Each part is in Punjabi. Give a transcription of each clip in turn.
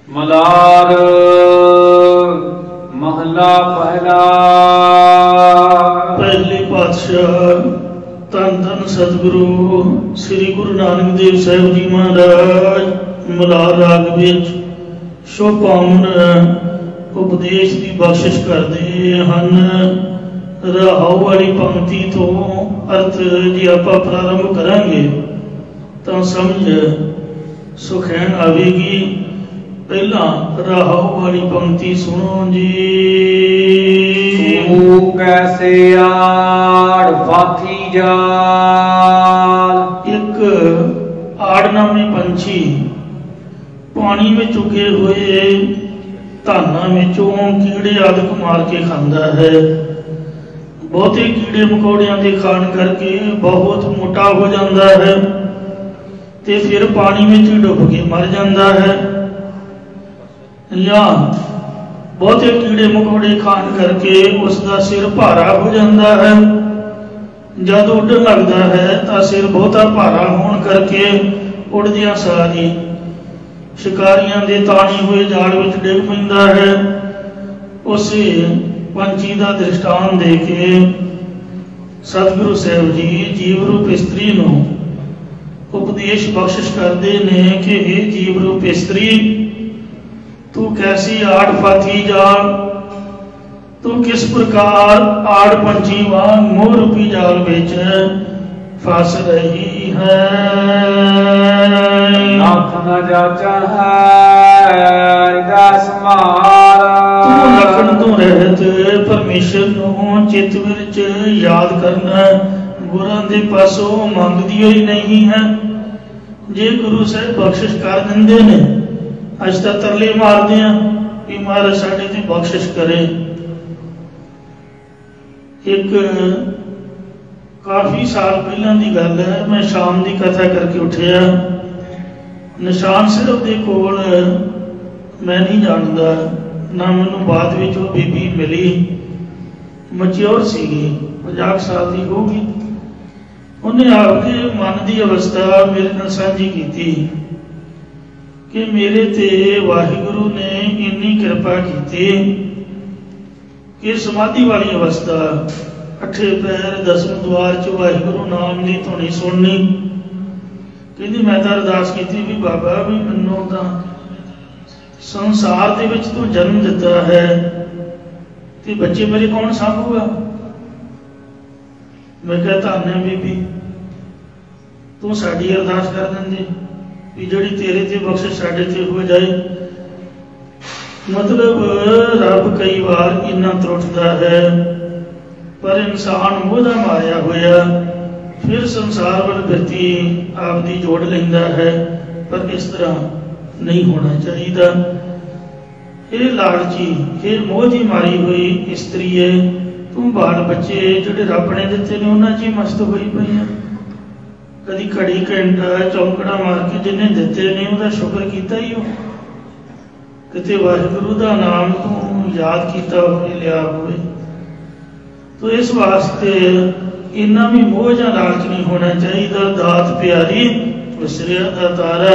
मलार महला पहला। पहले पातशाह धन धन सतगुरु श्री गुरु नानक देव साहिब जी महाराज मलार राग विच शोभावन उपदेश की बख्शिश करते हैं। रहाऊ वाली पंक्ति तो अर्थ जी आप प्रारंभ करांगे तो समझ सुखैन आवेगी। पहला रहाऊ वाली पंक्ति सुनो जी। तू कैसे आड़ पाथी जाल। एक आड़नामी पंछी पानी में उगे हुए धाना विचों कीड़े आदि मार के खांदा है। बहुते कीड़े मकोड़ियां के खाण करके बहुत मोटा हो जाता है ते फिर पानी में डुब के मर जाता है। या बहुते कीड़े मकोड़े खाण करके उसका सिर भारा हो जाता है। जब उड़न लगता है तो सिर बहुता भारा होने करके उड़दियां सारी शिकारियों के ताणी हुए जाल में डिग पैंदा है। उस पंछी का दृष्टांत दे के सतगुरु साहिब जी जीव रूप स्त्री नूं उपदेश बख्शिश करते ने कि हे जीव रूप स्त्री तू कैसी आड़ फाथी जाल। तू किस प्रकार आड़ पंछी वांग मोह रूपी जाल विच फस रही है। नाथ न जाचा है हृदय समार। तू लखन तो रहत परमेश्वर नूं चित विच याद करना गुरां दे पासों मंगदी ही नहीं है। जे गुरु साहब बख्शिश कर दिंदे ने अज तक तरले मारते हैं कि महाराज साडे ते बख्शिश करे। एक काफ़ी साल पहला की गल है, मैं शाम की कथा करके उठिया। निशान साहब के कोल मैं नहीं जानता ना मैनू बाद में वो बीबी मिली। मच्योर सी 50 साल की होगी। उन्हें आपके मन की अवस्था मेरे नाल साझी की कि मेरे ते वाहिगुरु ने इन्नी कृपा की कि समाधि वाली अवस्था अठे पैर 10वें द्वार च वाहिगुरु नाम की धुनी सुननी। कहती मैं तो अरदास की भी बाबा भी मैनू तो संसार दे विच तू जन्म दिता है ते बच्चे मेरे कौन सांभूगा। मैं कहा धन है बीबी तू साडी अरदास कर देंदी भी जिहड़ी तेरे ते बख्शिश साडे ते हो जाए। मतलब रब कई बार इन्ना त्रुटदा है पर इंसान मोहदा मारिया होया फिर संसार वाल प्रति आपदी जोड़ लैंदा है। पर इस तरह नहीं होना चाहिए। ये लालची ये मोह की मारी हुई स्त्री है। तू बाल बच्चे जिहड़े रब ने दिते ने उन्हां च मस्त होई पई है। कदी घड़ी घंटा चौंकड़ा मार के जिन्हें दिते ने उहदा शुक्र कीता ही हो। किते वाहिगुरु दा नाम तू याद कीता होवे लिया होवे। तो इस वास्ते इन्ना भी मोह जां लालच नहीं होना चाहिए। दात प्यारी विसरिया दा तारा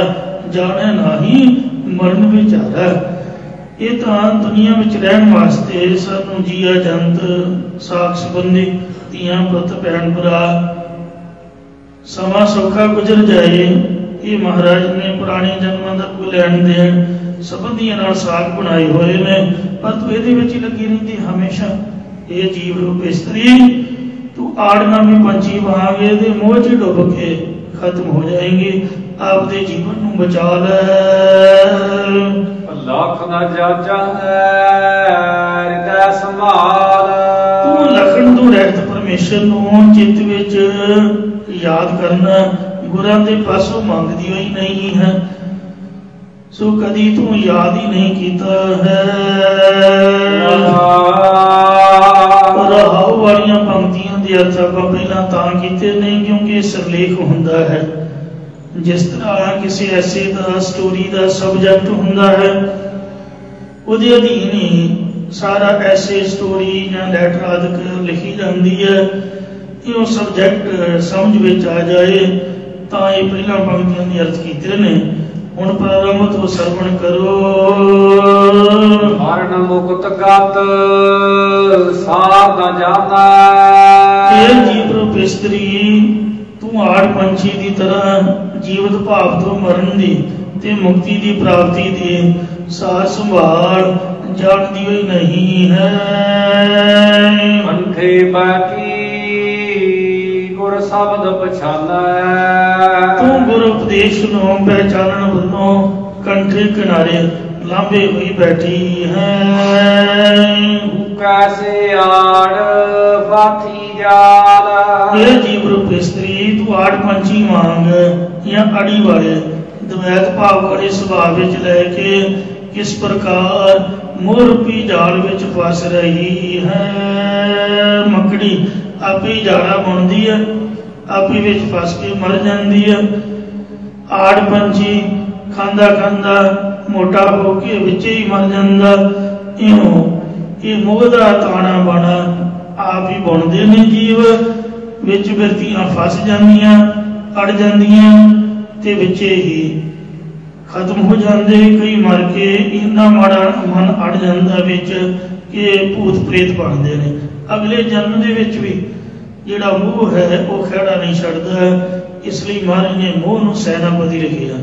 जाने नाही मरण विचारा। ये तो दुनिया में रहने वास्ते सानू जीआ जंत साख संबंधी धीआं पुत भैन भरा समा सौखा गुजर जाए। ये महाराज ने पुराने जन्मों का कोई लैन देन संबंधियों नाल साख बनाए हुए ने पर तू ये लगी रही हमेशा। ये जीव रूप स्त्री तू आड़नामी पंछी वांग ये मोह च डुब के खत्म हो जाएंगे। आपके जीवन को बचा ले। लख न जाचा है हृदय समार। तू लखन तो रहत परमेश्वर नूं चित विच याद करना गुरां दे पासों मंगदी ही नहीं है। सो कदी तू याद ही नहीं किया है। रहाऊ वालियां पंक्तियां दे अर्थ आपां पहलां तां कीते नहीं क्योंकि सिरलेख हुंदा है। जिस तरह किसी ऐसे का स्टोरी का सबजैक्ट हुंदा है उहदे अधीन ही सारा ऐसे स्टोरी या लैटर आदि लिखी जाती है। कि सबजैक्ट समझ में आ जाए तो ये पहला पंक्तियों के अर्थ किए ने ਹੁਣ ਪ੍ਰਾਰੰਭ ਤੋਂ ਸਰਵਣ ਕਰੋ। ਮਰਨ ਮੁਕਤ ਗਤ ਸਾਧ ਨ ਜਾਣਾ। ਇਹ ਜੀਵ ਰੂਪ ਇਸਤਰੀ ਤੂੰ ਆੜ ਪੰਛੀ ਦੀ ਤਰ੍ਹਾਂ ਜੀਵਤ ਭਾਵ ਤੋਂ ਮਰਨ ਦੀ ਤੇ ਮੁਕਤੀ ਦੀ ਪ੍ਰਾਪਤੀ ਦੀ ਸਾਰ ਸੰਭਾਲ ਜਾਣਦੀ ਹੋਈ ਨਹੀਂ ਹੈ। ਕੰਠੇ ਬੈਠੀ ਗੁਰ ਸ਼ਬਦ ਪਛਾਨੈ। ਤੂੰ ਗੁਰ ਉਪਦੇਸ਼ ਨੂੰ ਪਹਿਚਾਨਣ ਵੱਲੋਂ ਕੰਠੇ ਕਿਨਾਰੇ ਲਾਂਬੇ ਹੋਈ ਬੈਠੀ ਹੈ। ਕੈਸੇ ਆੜ ਪਾਥੀ ਜਾਲ। ਇਹ ਜੀਵ ਰੂਪ ਇਸਤਰੀ ਤੂੰ ਆੜ ਪੰਛੀ ਵਾਂਗ ਜਾਂ ਅੜੀ ਵਾਲੇ ਦਵੈਤ ਭਾਵ ਵਾਲੇ ਸੁਭਾਅ ਵਿੱਚ ਲੈ ਕੇ ਕਿਸ ਪ੍ਰਕਾਰ ਮੋਹ ਰੂਪੀ ਜਾਲ ਵਿੱਚ ਫਸ ਰਹੀ ਹੈ। ਮੱਕੜੀ ਆਪੇ ਹੀ ਜਾਲਾ ਬੁਣਦੀ ਹੈ, ਆਪੇ ਵਿੱਚ ਫਸ ਕੇ ਮਰ ਜਾਂਦੀ ਹੈ। ਆੜ ਪੰਛੀ ਖਾਂਦਾ ਖਾਂਦਾ ਮੋਟਾ ਹੋ ਕੇ ਵਿੱਚ ਹੀ ਮਰ ਜਾਂਦਾ। ਇਹ ਮੋਹ ਦਾ ਤਾਣਾ ਬਾਣਾ ਆਪ ਹੀ ਬੁਣਦੇ ਨੇ ਜੀਵ, ਵਿੱਚ ਬਿਰਤੀਆਂ ਫਸ ਜਾਂਦੀਆਂ, ਅੜ ਜਾਂਦੀਆਂ ਤੇ ਵਿੱਚੇ ਹੀ ਖਤਮ ਹੋ ਜਾਂਦੇ। ਕਈ ਮਰ ਕੇ ਇੰਨਾ ਮਾੜਾ ਮਨ ਅੜ ਜਾਂਦਾ ਵਿੱਚ ਕਿ ਭੂਤ ਪ੍ਰੇਤ ਬਣਦੇ ਨੇ। ਅਗਲੇ ਜਨਮ ਦੇ ਵਿੱਚ ਵੀ ਜਿਹੜਾ ਮੋਹ ਹੈ ਉਹ ਖਹਿੜਾ ਨਹੀਂ ਛੱਡਦਾ। ਇਸ ਲਈ ਮਹਾਰਾਜ ਨੇ ਮੋਹ ਨੂੰ ਸੈਨਾਪਤੀ ਲਿਖਿਆ।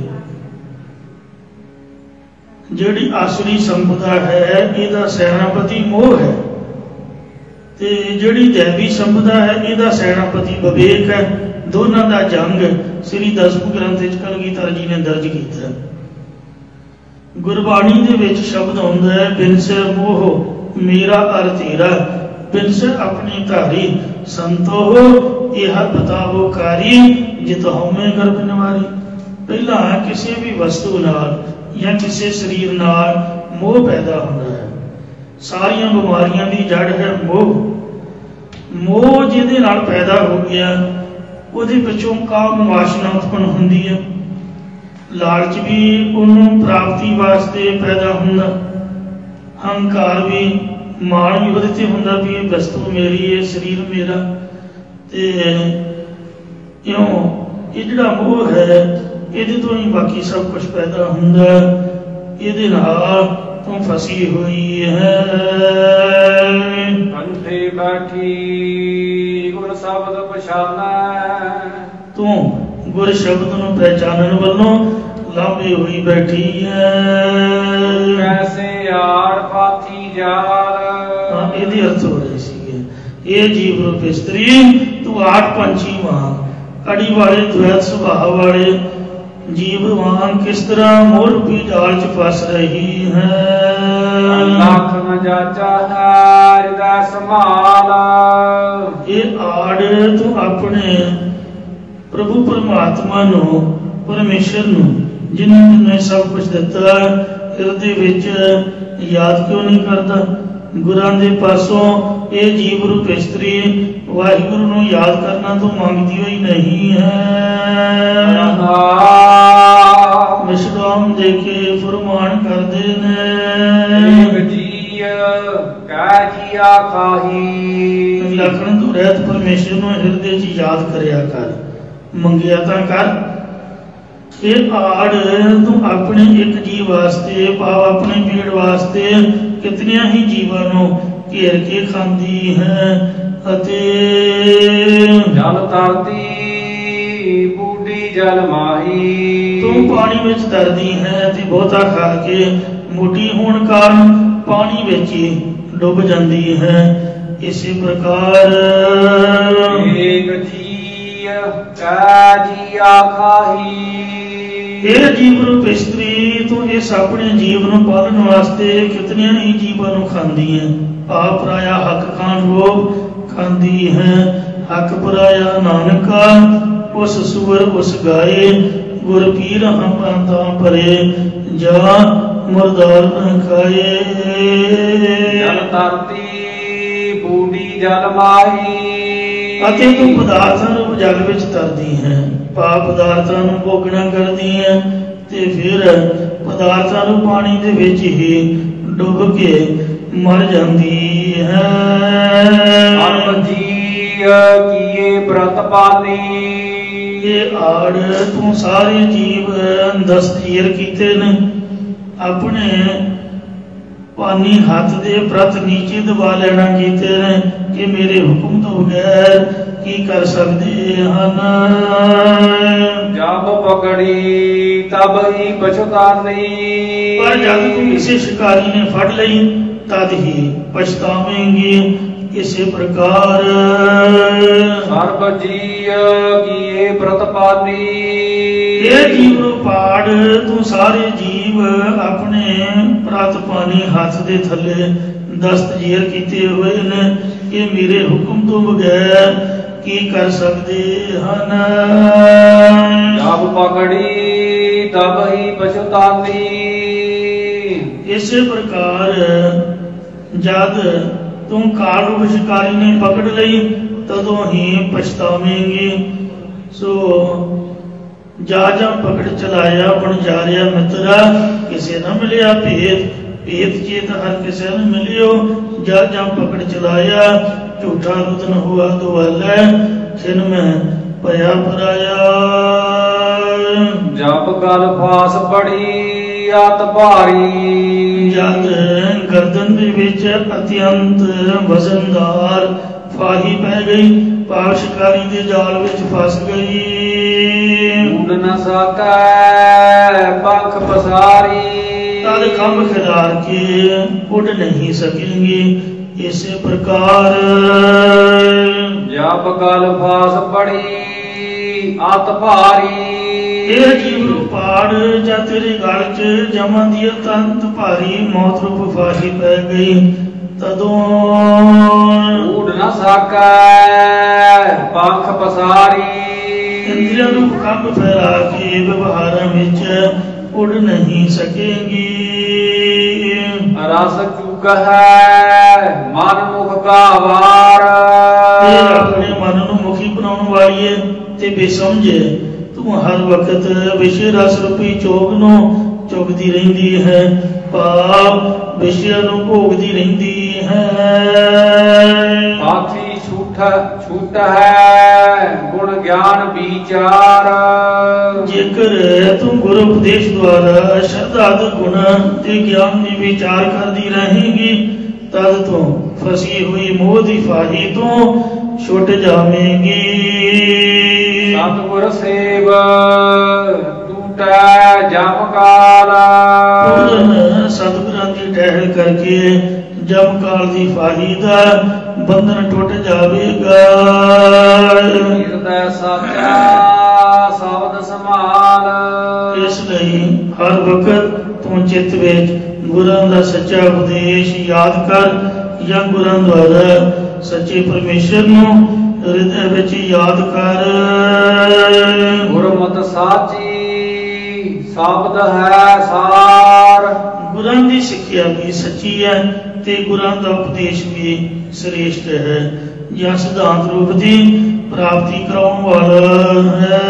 ਜਿਹੜੀ ਅਸਲੀ ਸੰਪਦਾ ਹੈ ਇਹਦਾ ਸੈਨਾਪਤੀ ਮੋਹ ਹੈ, ਤੇ ਜਿਹੜੀ ਦੈਵੀ ਸੰਪਦਾ ਹੈ ਇਹਦਾ ਸੈਨਾਪਤੀ ਵਿਵੇਕ ਹੈ। ਦੋਨਾਂ ਦਾ ਜੰਗ ਸ੍ਰੀ ਦਸਮ ਗ੍ਰੰਥ ਵਿੱਚ ਕਲਗੀਧਰ ਜੀ ਨੇ ਦਰਜ ਕੀਤਾ। ਗੁਰਬਾਣੀ ਦੇ ਵਿੱਚ ਸ਼ਬਦ ਆਉਂਦਾ ਹੈ, ਬਿਨਸੈ ਮੋਹ ਮੇਰਾ ਅਰ ਤੇਰਾ, ਬਿਨਸੈ ਆਪਣੀ ਧਾਰੀ ਸੰਤੋਹ ਇਹ ਬਤਾਵੋ ਕਾਰੀ ਜਿਤ ਹਉਮੈ ਗਰਭ ਨਿਵਾਰੀ। ਪਹਿਲਾਂ ਕਿਸੇ ਵੀ ਵਸਤੂ ਨਾਲ ਜਾਂ ਕਿਸੇ ਸਰੀਰ ਨਾਲ ਮੋਹ ਪੈਦਾ ਹੁੰਦਾ ਹੈ। ਸਾਰੀਆਂ ਬਿਮਾਰੀਆਂ ਦੀ ਜੜ ਹੈ ਮੋਹ। ਮੋਹ ਜਿਹਦੇ ਨਾਲ ਪੈਦਾ ਹੋ ਗਿਆ ਉਹਦੇ ਪਿੱਛੋਂ ਕਾਮ ਵਾਸ਼ਨਾ ਉਤਪੰਨ ਹੁੰਦੀ ਹੈ। ਲਾਲਚ ਵੀ ਉਹਨੂੰ ਪ੍ਰਾਪਤੀ ਵਾਸਤੇ ਪੈਦਾ ਹੁੰਦਾ। ਹੰਕਾਰ ਵੀ, ਮਾਣ ਵੀ ਉਹਦੇ ਤੇ ਹੁੰਦਾ ਵੀ ਇਹ ਵਸਤੂ ਮੇਰੀ, ਇਹ ਸਰੀਰ ਮੇਰਾ। ਤੇ ਇਹ ਜਿਹੜਾ ਮੋਹ ਹੈ ਇਹਦੇ ਤੋਂ ਹੀ ਬਾਕੀ ਸਭ ਕੁਝ ਪੈਦਾ ਹੁੰਦਾ। ਇਹਦੇ ਨਾਲ ਤੂੰ ਫਸੀ ਹੋਈ ਹੈ। ਕੰਠੇ ਬੈਠੀ ਗੁਰ ਸ਼ਬਦ ਪਛਾਨੈ। ਤੂੰ ਗੁਰ ਸ਼ਬਦ ਨੂੰ ਪਹਿਚਾਨਣ ਵੱਲੋਂ ਲਾਂਬੇ ਹੋਈ ਬੈਠੀ ਹੈ। ਕੈਸੇ ਆੜ ਪਾਥੀ ਜਾਲ। ਇਹਦੇ ਅਰਥ ਹੋ ਰਹੇ ਸੀਗੇ, ਇਹ ਜੀਵ ਰੂਪ ਇਸਤਰੀ ਤੂੰ ਆੜ ਪੰਛੀ ਵਾਂਗ ਅੜੀ ਵਾਲੇ ਦਵੈਤ ਸੁਭਾਅ ਵਾਲੇ ਜੀਵ ਵਾਂਗ ਕਿਸ ਤਰ੍ਹਾਂ ਮੋਹ ਰੂਪੀ ਜਾਲ 'ਚ ਫਸ ਰਹੀ ਹੈ। ਲੱਖ ਨ ਜਾਚਾ ਹੈ ਹਿਰਦੈ ਸੰਭਾਲ। ਇਹ ਆੜ ਤੂੰ ਆਪਣੇ ਪ੍ਰਭੂ ਪਰਮਾਤਮਾ ਨੂੰ, ਪਰਮੇਸ਼ਰ ਨੂੰ, ਜਿਹਨੇ ਤੈਨੂੰ ਸਭ ਕੁਝ ਦਿੱਤਾ, ਹਿਰਦੇ ਵਿੱਚ ਯਾਦ ਕਿਉਂ ਨਹੀਂ ਕਰਦਾ। ਗੁਰਾਂ ਦੇ ਪਾਸੋਂ ਇਹ ਜੀਵ ਰੂਪ ਇਸਤਰੀ ਵਾਹਿਗੁਰੂ ਨੂੰ ਯਾਦ ਕਰਨਾ ਤੋਂ ਮੰਗਦੀ ਹੋਈ ਨਹੀਂ ਹੈ। ਵਿਸ਼ਰਾਮ ਦੇ ਕੇ ਫਰਮਾਨ ਕਰਦੇ ਨੇ, ਕਹਿ ਜੀਆ ਖਾਹੀ। ਲਖਣ ਤੋਂ ਰਹਿਤ ਪਰਮੇਸ਼ਰ ਨੂੰ ਹਿਰਦੇ 'ਚ ਯਾਦ ਕਰਿਆ ਕਰ, ਮੰਗਿਆ ਤਾਂ ਕਰ। ਇਹ ਆੜ ਤੂੰ ਆਪਣੇ ਇੱਕ ਜੀਵ ਵਾਸਤੇ, ਭਾਵ ਆਪਣੇ ਪੇਟ ਵਾਸਤੇ ਕਿਤਨਿਆਂ ਹੀ ਜੀਵਾਂ ਨੂੰ ਘੇਰ ਕੇ ਖਾਂਦੀ ਹੈ। ਅਤੇ ਜਲ ਤਰਦੀ ਬੂਢੀ ਜਲ ਮਾਹੀ। ਤੂੰ ਪਾਣੀ ਵਿੱਚ ਤਰਦੀ ਹੈ ਤੇ ਬਹੁਤਾ ਖਾ ਕੇ ਮੋਟੀ ਹੋਣ ਕਾਰਨ ਪਾਣੀ ਵਿੱਚ ਹੀ ਡੁੱਬ ਜਾਂਦੀ ਹੈ। ਇਸੇ ਪ੍ਰਕਾਰ ਏਕ ਜੀ ਕਾ ਜੀਆ ਖਾਹੀ। ਇਹ ਜੀਵ ਰੂਪ ਇਸਤਰੀ ਤੂੰ ਇਸ ਆਪਣੇ ਜੀਵ ਨੂੰ ਪਾਲਣ ਵਾਸਤੇ ਕਿਤਨਿਆਂ ਹੀ ਜੀਵਾਂ ਨੂੰ ਖਾਂਦੀ ਹੈ। ਭਾਵ ਪਰਾਇਆ ਹੱਕ ਖਾਣ ਰੋਗ ਖਾਂਦੀ ਹੈ। ਹੱਕ ਪਰਾਇਆ ਨਾਨਕਾ ਉਸ ਸੂਰ ਉਸ ਗਾਏ, ਗੁਰ ਪੀਰ ਹਮ ਤਾਂ ਭਰੇ ਜਾ ਮੁਰਦਾਰ ਨ ਖਾਏ। ਜਲ ਤਰਦੀ ਬੂਢੀ ਜਲ ਮਾਹੀ। ਅਤੇ ਤੂੰ ਪਦਾਰਥਾਂ ਨੂੰ ਜਲ ਵਿੱਚ ਤਰਦੀ ਹੈ, ਭਾਵ ਪਦਾਰਥਾਂ ਨੂੰ ਭੋਗਣਾ ਕਰਦੀ ਹੈ ਤੇ ਫਿਰ ਪਦਾਰਥਾਂ ਨੂੰ ਪਾਣੀ ਦੇ ਵਿੱਚ ਹੀ ਡੁੱਬ ਕੇ ਮਰ ਜਾਂਦੀ ਹੈ। ਅਨਜੀਅ ਕੀਏ ਬ੍ਰਤ ਪਾਲੀ। ये आड़ तू सारे जीव दस्तगीर कीते ने अपने पानी हाथ दे प्रत नीचे दबा लेना कीते ने कि मेरे हुक्म तो बगैर की कर सकते हैं। जब पकड़ी तब ही पछतानी, पर जब तू किसी शिकारी ने फड़ लई तद ही पछतावेंगी। इसी प्रकार सर्व जीव किए प्रतपानी, ये जीव पाड़ तू सारे जीव अपने प्रत पानी हाथ दे थले दस्तगीर कीते हुए ने कि मेरे हुक्म तो बगैर की कर सकते हैं। जब पकड़ी तब ही पछतानी, इसी प्रकार जद तू काल रूप शिकारी ने पकड़ लई तदों ही पछतावेंगी। सो जा पकड़ चलाया बन जा रहा मित्रा, किसे न मिलिया भेद भेद चेत हर किसे न मिलियो। जा पकड़ चलाया झूठा रुदन हुआ दुआलै, छिन में पया पराया। जब गल फास पड़ी आत भारी, जद गर्दन दे विच अत्यंत वजनदार फाही पै गई, पाप शिकारी दे जाल विच फस गई। उड़ न सकै पंख पसारी, तद खंभ खिलार के उड़ नहीं सकेंगी। इसी प्रकार जब गल फास पड़ी आत भारी, ये जीव रूपाड़ जा तेरे गल च जमा दिया तंत भारी मौत रूप फाही पै गई। तदों उड़ न सकै पंख पसारी, इंद्रियों ਨੂੰ ਕੰਬ ਫੈਲਾ ਕੇ ਵਿਵਹਾਰਾਂ ਵਿੱਚ उड़ नहीं सकेंगी। रस चुक है मन मुख का वार, अपने मन ਨੂੰ ਮੁਖੀ ਬਣਾਉਣ ਵਾਲੀ ਹੈ ਤੇ ਬੇਸਮਝ ਹੈ। ਤੂੰ ਹਰ ਵਕਤ ਵਿਸ਼ੇ ਰਸ ਰੂਪੀ ਚੋਗ ਨੂੰ ਚੁਗਦੀ ਰਹਿੰਦੀ ਹੈ, ਪਾਪ ਵਿਸ਼ਿਆਂ ਨੂੰ ਭੋਗਦੀ ਰਹਿੰਦੀ ਹੈ। हाथी छूट है गुण ज्ञान विचार, जेकर तू गुरु उपदेश द्वारा शब्दाद गुण ते ज्ञान की विचार करती रहेगी तद तो फसी हुई मोह की फाही तो छुट जावेगी। सतगुर सेव टूटा जम काल, सतगुरां की टहल करके जम काल की फाही का बंधन टुट जावेगा। हृदय साचा शब्द संभाल, इसलिए हर वक्त तू चित्त विच गुरां दा सच्चा उपदेश याद कर, या गुरां द्वारा सच्चे परमेश्वर नूं हृदय विच याद कर। गुरमत साची शब्द है सार, गुरां दी सिक्ख्या भी सच्ची है ते गुरां दा उपदेश भी श्रेष्ठ है। या सिद्धांत रूप की प्राप्ति कराउण वाला है।